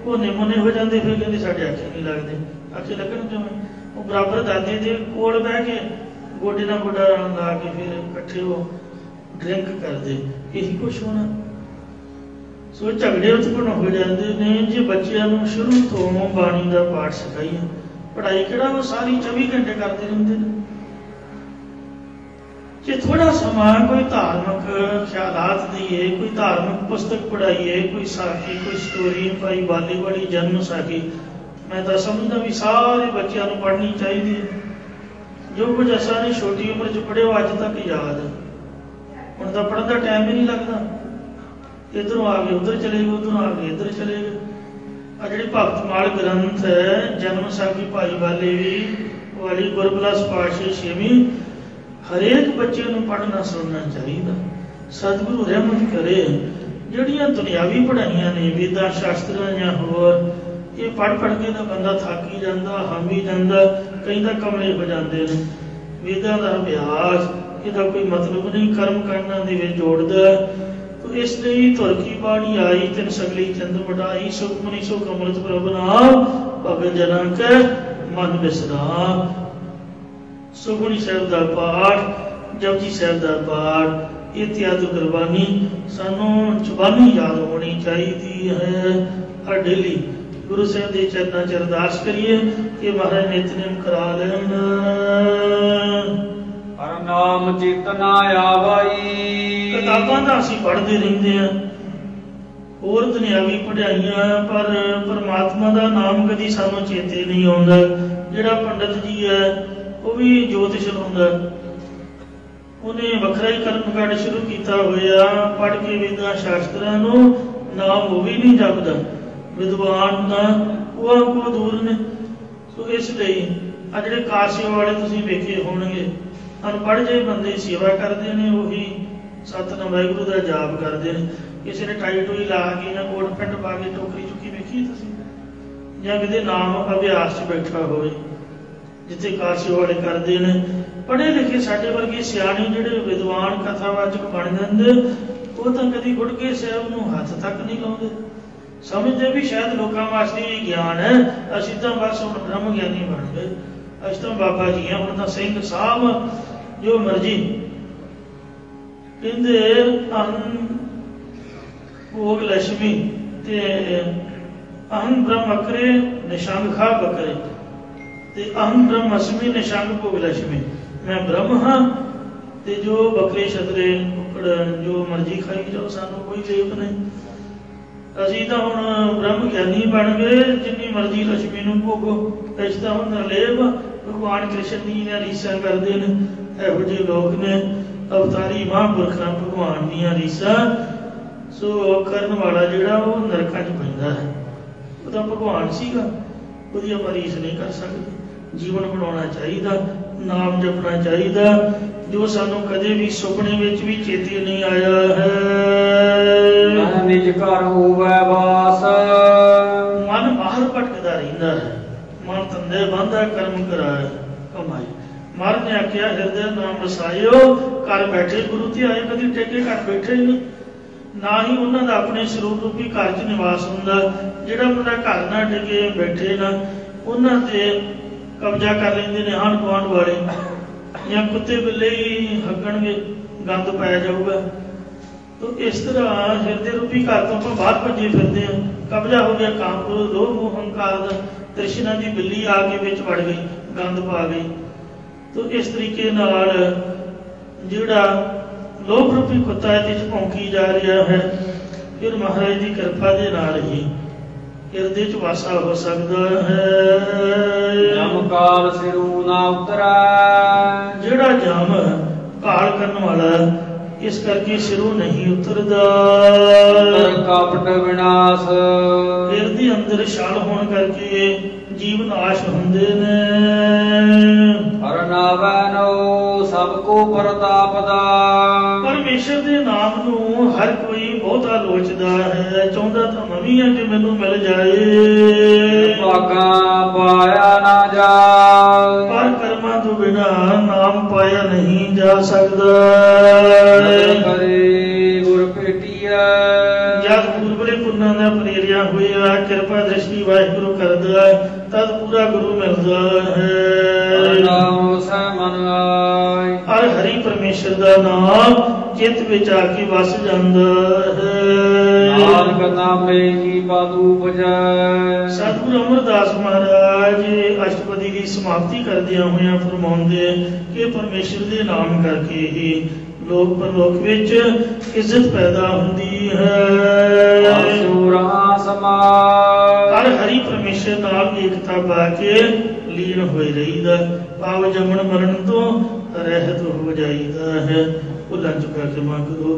ਕੋਨੇ ਮੋਨੇ ਹੋ ਜਾਂਦੇ, ਫਿਰ ਕਹਿੰਦੇ ਸਾਡੇ ਅੱਖੇ ਨਹੀਂ ਲੱਗਦੇ। ਅੱਖੇ ਲੱਗਣ ਕਿਵੇਂ? ਉਹ ਬਰਾਬਰ ਦਾਦੇ ਦੇ ਕੋਲ ਬਹਿ ਕੇ ਗੋਡੇ ਨਾਲ ਗੋਡਾ ਲਾ ਕੇ ਫਿਰ ਇਕੱਠੇ ਉਹ ਡਰਿੰਕ ਕਰਦੇ, ਇਹੀ ਕੁਛ ਹੋਣਾ। ਸੋ ਝਗੜੇ ਉਤਪੰਨ ਹੋ ਜਾਂਦੇ ਨੇ ਜੇ ਬੱਚਿਆਂ ਨੂੰ ਸ਼ੁਰੂ ਤੋਂ ਬਾਣੀ ਦਾ ਪਾਠ ਸਿਖਾਈਏ। ਪੜ੍ਹਾਈ ਕਿਹੜਾ ਉਹ ਸਾਰੀ 24 ਘੰਟੇ ਕਰਦੇ ਰਹਿੰਦੇ ਨੇ। ਜੇ ਥੋੜਾ ਸਮਾਂ ਕੋਈ ਧਾਰਮਿਕ ਖਿਆਲਾਤ ਦਈਏ, ਕੋਈ ਧਾਰਮਿਕ ਪੁਸਤਕ ਪੜ੍ਹਾਈਏ, ਕੋਈ ਸਾਖੀ, ਕੋਈ ਸਟੋਰੀ, ਭਾਈ ਬਾਲੀ ਵਾਲੀ ਜਨਮ ਸਾਖੀ, ਮੈਂ ਤਾਂ ਸਮਝਦਾ ਵੀ ਸਾਰੇ ਬੱਚਿਆਂ ਨੂੰ ਪੜ੍ਹਨੀ ਚਾਹੀਦੀ ਹੈ। ਜੋ ਕੁਝ ਅਸਾਂ ਨੇ ਛੋਟੀ ਉਮਰ 'ਚ ਪੜ੍ਹਿਆ ਅੱਜ ਤੱਕ ਯਾਦ ਹੈ। ਹੁਣ ਤਾਂ ਪੜ੍ਹਨ ਦਾ ਟਾਈਮ ਹੀ ਨਹੀਂ ਲੱਗਦਾ, ਇੱਧਰੋਂ ਆ ਗਏ ਉੱਧਰ ਚਲੇ ਗਏ, ਉੱਧਰੋਂ ਆ ਗਏ ਇੱਧਰ ਚਲੇ ਗਏ। ਆ ਜਿਹੜੀ ਭਗਤਮਾਲ ਗ੍ਰੰਥ ਹੈ ਜਨਮ ਸਾਖੀ ਭਾਈ ਬਾਲੀ ਵਾਲੀ ਗੁਰਬਿਲਾਸ ਪਾਤਸ਼ਾਹੀ ਛੇਵੀਂ, ਹਰੇਕ ਬੱਚੇ ਨੂੰ ਪੜ੍ਹਨਾ ਸੁਣਨਾ ਚਾਹੀਦਾ। ਸਤਿਗੁਰੂ ਰਹਿਮਤ ਕਰੇ ਜਿਹੜੀਆਂ ਦੁਨਿਆਵੀ ਪੜ੍ਹਾਈਆਂ ਨੇ ਵੇਦਾਂ ਸ਼ਾਸਤਰਾਂ ਜਾਂ ਹੋਰ, ਇਹ ਪੜ੍ਹ ਕੇ ਤਾਂ ਬੰਦਾ ਥੱਕ ਹੀ ਜਾਂਦਾ, ਹੰਭ ਹੀ ਜਾਂਦਾ, ਕਈ ਤਾਂ ਕਮਲੇ ਹੋ ਜਾਂਦੇ ਨੇ। ਵੇਦਾਂ ਦਾ ਅਭਿਆਸ ਇਹਦਾ ਕੋਈ ਮਤਲਬ ਨਹੀਂ, ਕਰਮ ਕਰਨਾ ਦੇ ਵਿੱਚ ਜੋੜਦਾ। ਤੋ ਇਸ ਲਈ ਧੁਰ ਕੀ ਬਾਣੀ ਆਈ ਤਿਨ ਸਗਲੀ ਚੰਦ ਵਡਾਈ, ਸੁਖਮਨੀ ਸੁਖ ਅੰਮ੍ਰਿਤ ਪ੍ਰਭ ਨਾਮ ਭਗਤ ਜਨਾਂ ਕੈ ਮਨ ਬਿਸਰਾਮ। ਸੁਖਮਨੀ ਸਾਹਿਬ ਦਾ ਪਾਠ, ਜਪਜੀ ਸਾਹਿਬ ਦਾ ਪਾਠ ਇਤਿਆਦਿ ਗੁਰਬਾਣੀ ਸਾਨੂੰ ਜ਼ੁਬਾਨੀ ਯਾਦ ਹੋਣੀ ਚਾਹੀਦੀ ਹੈ। ਹਰ ਡੇਲੀ ਗੁਰੂ ਸਾਹਿਬ ਦੇ ਚਰਨਾਂ 'ਚ ਅਰਦਾਸ ਕਰੀਏ ਕਿ ਮਹਾਰਾਜ ਨਿਤਨੇਮ ਕਰਾ ਲੈਣ। ਹਰ ਨਾਮ ਚੇਤਨਾ ਆਵਾਈ। ਕਿਤਾਬਾਂ ਤਾਂ ਅਸੀਂ ਪੜ੍ਹਦੇ ਰਹਿੰਦੇ ਹਾਂ, ਹੋਰ ਦੁਨਿਆਵੀ ਪੜ੍ਹਾਈਆਂ, ਪਰ ਪਰਮਾਤਮਾ ਦਾ ਨਾਮ ਕਦੀ ਸਾਨੂੰ ਚੇਤੇ ਨਹੀਂ ਆਉਂਦਾ। ਜਿਹੜਾ ਪੰਡਤ ਜੀ ਹੈ ਉਹ ਵੀ ਜੋਤਿਸ਼ ਲਾਉਂਦਾ, ਉਹਨੇ ਵੱਖਰਾ ਹੀ ਕਰਮਕਾਂਡ ਸ਼ੁਰੂ ਕੀਤਾ ਹੋਇਆ, ਪੜ੍ਹ ਕੇ ਵੇਦਾਂ ਸ਼ਾਸਤਰਾਂ ਨੂੰ ਨਾਮ ਉਹ ਵੀ ਨਹੀਂ ਜਪਦਾ। ਵਿਦਵਾਨ ਦਾ ਉਹ ਕੋ ਦੂਰ ਨੇ। ਸੋ ਇਸ ਲਈ ਆ ਜਿਹੜੇ ਕਾਸਿਓ ਵਾਲੇ ਤੁਸੀਂ ਵੇਖੇ ਹੋਣਗੇ, ਅਨਪੜ੍ਹ ਜਿਹੇ ਬੰਦੇ ਸੇਵਾ ਕਰਦੇ ਨੇ, ਉਹੀ ਸਤਿਨਾਮ ਵਾਹਿਗੁਰੂ ਦਾ ਜਾਪ ਕਰਦੇ ਨੇ। ਕਿਸੇ ਨੇ ਟਾਈ ਟੂਈ ਲਾ ਕੇ ਜਾਂ ਕੋਟ ਪੈਂਟ ਪਾ ਕੇ ਟੋਕਰੀ ਚੁੱਕੀ ਵੇਖੀ ਤੁਸੀਂ, ਜਾਂ ਕਿਤੇ ਨਾਮ ਅਭਿਆਸ 'ਚ ਬੈਠਾ ਹੋਵੇ ਜਿੱਥੇ ਕਾਸਿਓ ਵਾਲੇ ਕਰਦੇ ਨੇ। ਪੜ੍ਹੇ ਲਿਖੇ ਸਾਡੇ ਵਰਗੇ ਸਿਆਣੇ ਜਿਹੜੇ ਵਿਦਵਾਨ ਕਥਾਵਾਚਕ ਬਣ ਜਾਂਦੇ, ਉਹ ਤਾਂ ਕਦੀ ਗੁਟਕੇ ਸਾਹਿਬ ਨੂੰ ਹੱਥ ਤੱਕ ਨਹੀਂ ਲਾਉਂਦੇ। ਸਮਝਦੇ ਵੀ ਸ਼ਾਇਦ ਲੋਕਾਂ ਵਾਸਤੇ ਇਹ ਗਿਆਨ ਹੈ, ਅਸੀਂ ਤਾਂ ਬਸ ਹੁਣ ਬ੍ਰਹਮ ਗਿਆਨੀ ਬਣ ਗਏ, ਅਸੀਂ ਤਾਂ ਬਾਬਾ ਜੀ ਹਾਂ, ਹੁਣ ਤਾਂ ਸਿੰਘ ਸਾਹਿਬ ਜੋ ਮਰਜੀ। ਕਹਿੰਦੇ ਅਹੰ ਭੋਗ ਲక్ష్ਮੀ ਤੇ ਅਹੰ ਬ੍ਰਹਮ ਅਕਰੇ ਨਿਸ਼ੰਗ ਖਾ ਬਕਰੇ, ਤੇ ਅਹੰ ਬ੍ਰਹਮ ਅਸਮੀ ਨਿਸ਼ੰਗ ਭੋਗ ਲక్ష్ਮੀ। ਮੈਂ ਬ੍ਰਹਮ ਹਾਂ ਤੇ ਜੋ ਬੱਕਰੇ ਛਤਰੇ ਕੁੱਕੜ ਜੋ ਮਰਜੀ ਖਾਈ ਜਾਓ, ਸਾਨੂੰ ਕੋਈ ਲੇਪ ਨਹੀਂ। ਅਸੀਂ ਤਾਂ ਹੁਣ ਬ੍ਰਹਮ ਗਿਆਨੀ ਬਣ ਗਏ, ਜਿੰਨੀ ਮਰਜ਼ੀ ਲక్ష్ਮੀ ਨੂੰ ਭੋਗੋ। ਇਸ ਤਾਂ ਹੁਣ ਨਿਰਲੇਪ ਭਗਵਾਨ ਕ੍ਰਿਸ਼ਨ ਦੀਆਂ ਰੀਸਾਂ ਕਰਦੇ ਨੇ। ਇਹੋ ਜਿਹੇ ਲੋਕ ਨੇ, ਅਵਤਾਰੀ ਮਹਾਂਪੁਰਖਾਂ ਭਗਵਾਨ ਦੀਆਂ ਰੀਸਾਂ। ਸੋ ਕਰਨ ਵਾਲਾ ਜਿਹੜਾ ਉਹ ਨਰਕਾਂ 'ਚ ਪੈਂਦਾ ਹੈ। ਉਹ ਤਾਂ ਭਗਵਾਨ ਸੀਗਾ, ਉਹਦੀ ਆਪਾਂ ਰੀਸ ਨਹੀਂ ਕਰ ਸਕਦੇ। ਜੀਵਨ ਬਣਾਉਣਾ ਚਾਹੀਦਾ, ਨਾਮ ਜਪਣਾ ਚਾਹੀਦਾ, ਜੋ ਸਾਨੂੰ ਕਦੇ ਵੀ ਸੁਪਨੇ ਵਿੱਚ ਵੀ ਚੇਤੇ ਨਹੀਂ ਆਇਆ ਹੈ। ਨਿਜ ਘਰ ਹੋਵੇ ਵਾਸ, ਮਨ ਬਾਹਰ ਭਟਕਦਾ ਰਹਿੰਦਾ ਹੈ। ਮਨ ਤੰਦੇ ਬੰਦਾ ਕਰਮ ਕਰਾਏ ਕਮਾਈ। ਮਹਾਰਾਜ ਨੇ ਆਖਿਆ ਹਿਰਦੇ ਨਾਮ ਵਸਾਇਓ, ਘਰ ਬੈਠੇ ਗੁਰੂ ਤੇ ਆਏ, ਕਦੀ ਟੇਕੇ ਘਰ ਬੈਠੇ ਨਹੀਂ। ਨਾ ਹੀ ਉਹਨਾਂ ਦਾ ਆਪਣੇ ਸਰੂਪ ਰੂਪੀ ਘਰ 'ਚ ਨਿਵਾਸ ਹੁੰਦਾ। ਜਿਹੜਾ ਬੰਦਾ ਘਰ ਨਾ ਟਿਕੇ ਬੈਠੇ ਨਾ, ਉਹਨਾਂ ਤੇ ਕਬਜ਼ਾ ਕਰ ਲੈਂਦੇ ਨੇ ਆਂਢ ਗੁਆਂਢ ਵਾਲੇ, ਜਾਂ ਕੁੱਤੇ ਬਿੱਲੇ ਹੀ ਹੱਗਣਗੇ, ਗੰਦ ਪਾਇਆ ਜਾਊਗਾ। ਤੋ ਇਸ ਤਰ੍ਹਾਂ ਹਿਰਦੇ ਰੂਪੀ ਘਰ ਤੋਂ ਆਪਾਂ ਬਾਹਰ ਭੱਜੇ ਫਿਰਦੇ ਹਾਂ। ਕਬਜ਼ਾ ਹੋ ਗਿਆ ਕਾਮ, ਕ੍ਰੋਧ, ਲੋਭ, ਮੋਹ, ਹੰਕਾਰ ਦਾ। ਤ੍ਰਿਸ਼ਨਾ ਦੀ ਬਿੱਲੀ ਆ ਕੇ ਵਿੱਚ ਵੜ ਗਈ, ਗੰਦ ਪਾ ਗਈ। ਤੋ ਇਸ ਤਰੀਕੇ ਨਾਲ ਜਿਹੜਾ ਲੋਭ ਰੂਪੀ ਕੁੱਤਾ ਇਹਦੇ 'ਚ ਭੌਂਕੀ ਜਾ ਰਿਹਾ ਹੈ, ਫਿਰ ਮਹਾਰਾਜ ਦੀ ਕਿਰਪਾ ਦੇ ਨਾਲ ਹੀ ਹਿਰਦੇ 'ਚ ਵਾਸਾ ਹੋ ਸਕਦਾ ਹੈ। ਜਮ ਕਾਲ ਸਿਰੂ ਨਾ ਉਤਰੈ, ਜਿਹੜਾ ਜਮ ਕਾਲ ਕਰਨ ਵਾਲਾ, ਇਸ ਕਰਕੇ ਸਿਰੋਂ ਨਹੀਂ ਉਤਰਦਾ। ਕਪਟ ਵਿਨਾਸ਼, ਹਿਰਦੇ ਅੰਦਰ ਛਲ ਹੋਣ ਕਰਕੇ ਜੀਵ ਨਾਸ਼ ਹੁੰਦੇ ਨੇ। ਹਰ ਨਾਵੈ ਨੋ ਸਭ ਕੋ ਪ੍ਰਤਾਪ ਦਾ, ਪਰਮੇਸ਼ਰ ਦੇ ਨਾਮ ਨੂੰ ਨੂੰ ਹਰ ਕੋਈ ਬਹੁਤਾ ਲੋਚਦਾ ਹੈ, ਚਾਹੁੰਦਾ ਤਾਂ ਮੈਂ ਵੀ ਹਾਂ ਕਿ ਮੈਨੂੰ ਮਿਲ ਜਾਏ। ਭਾਗਾ ਪਾਇਆ ਨਾ ਜਾ, ਪਰ ਕਰਮਾਂ ਤੋਂ ਬਿਨਾ ਨਾਮ ਪਾਇਆ ਨਹੀਂ ਜਾ ਸਕਦਾ। ਨਦਰ ਕਰੇ ਗੁਰ ਭੇਟੀਐ, ਜਦ ਪੂਰਬਲੇ ਪੁੰਨਾਂ ਦਾ ਪ੍ਰੇਰਿਆ ਹੋਇਆ, ਕਿਰਪਾ ਦ੍ਰਿਸ਼ਟੀ ਵਾਹਿਗੁਰੂ ਕਰਦਾ, ਤਦ ਪੂਰਾ ਗੁਰੂ ਮਿਲਦਾ ਹੈ। ਨਾਮ ਸੈ ਮਨ ਆਏ, ਹਰ ਹਰੀ ਪਰਮੇਸ਼ਰ ਦਾ ਨਾਮ ਚਿੱਤ ਵਿੱਚ ਆ ਕੇ ਵਸ ਜਾਂਦਾ ਹੈ। ਨਾਨਕ ਨਾਮੇ ਕੀ ਬਾਦੂ ਬਜੈ, ਸਤਿਗੁਰੂ ਅਮਰਦਾਸ ਮਹਾਰਾਜ ਅਸ਼ਟਪਦੀ ਦੀ ਸਮਾਪਤੀ ਕਰਦਿਆਂ ਹੋਇਆਂ ਫਰਮਾਉਂਦੇ ਕਿ ਪਰਮੇਸ਼ਰ ਦੇ ਨਾਮ ਕਰਕੇ ਹੀ ਲੋਕ ਪਰਲੋਕ ਵਿੱਚ ਇੱਜ਼ਤ ਪੈਦਾ ਹੁੰਦੀ ਹੈ। ਅਸੁਰਾਂ ਸਮਾਏ, ਹਰ ਹਰੀ ਪਰਮੇਸ਼ਰ ਨਾਲ ਏਕਤਾ ਪਾ ਕੇ ਲੀਨ ਹੋਏ ਰਹੀਦਾ, ਪਾਵ ਜੰਮਣ ਮਰਨ ਤੋਂ ਰਹਿਤ ਹੋ ਜਾਈਦਾ ਹੈ। ਭੁੱਲਾਂ ਚੁੱਕਾ ਖਿਮਾ ਕਰੋ,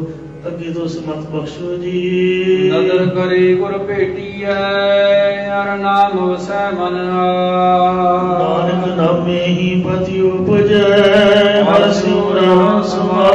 ਅੱਗੇ ਤੋਂ ਸਮਤ ਬਖਸ਼ੋ ਜੀ। ਨਦਰ ਕਰੇ ਗੁਰ ਭੇਟੀਐ, ਹਰ ਨਾਮ ਵਸੈ ਮਨ ਆਏ। ਨਾਨਕ ਨਾਮੇ ਹੀ ਪਤਿ ਉਪਜੈ, ਹਰਿ ਸਿਮਰਨ ਸਮਾਏ।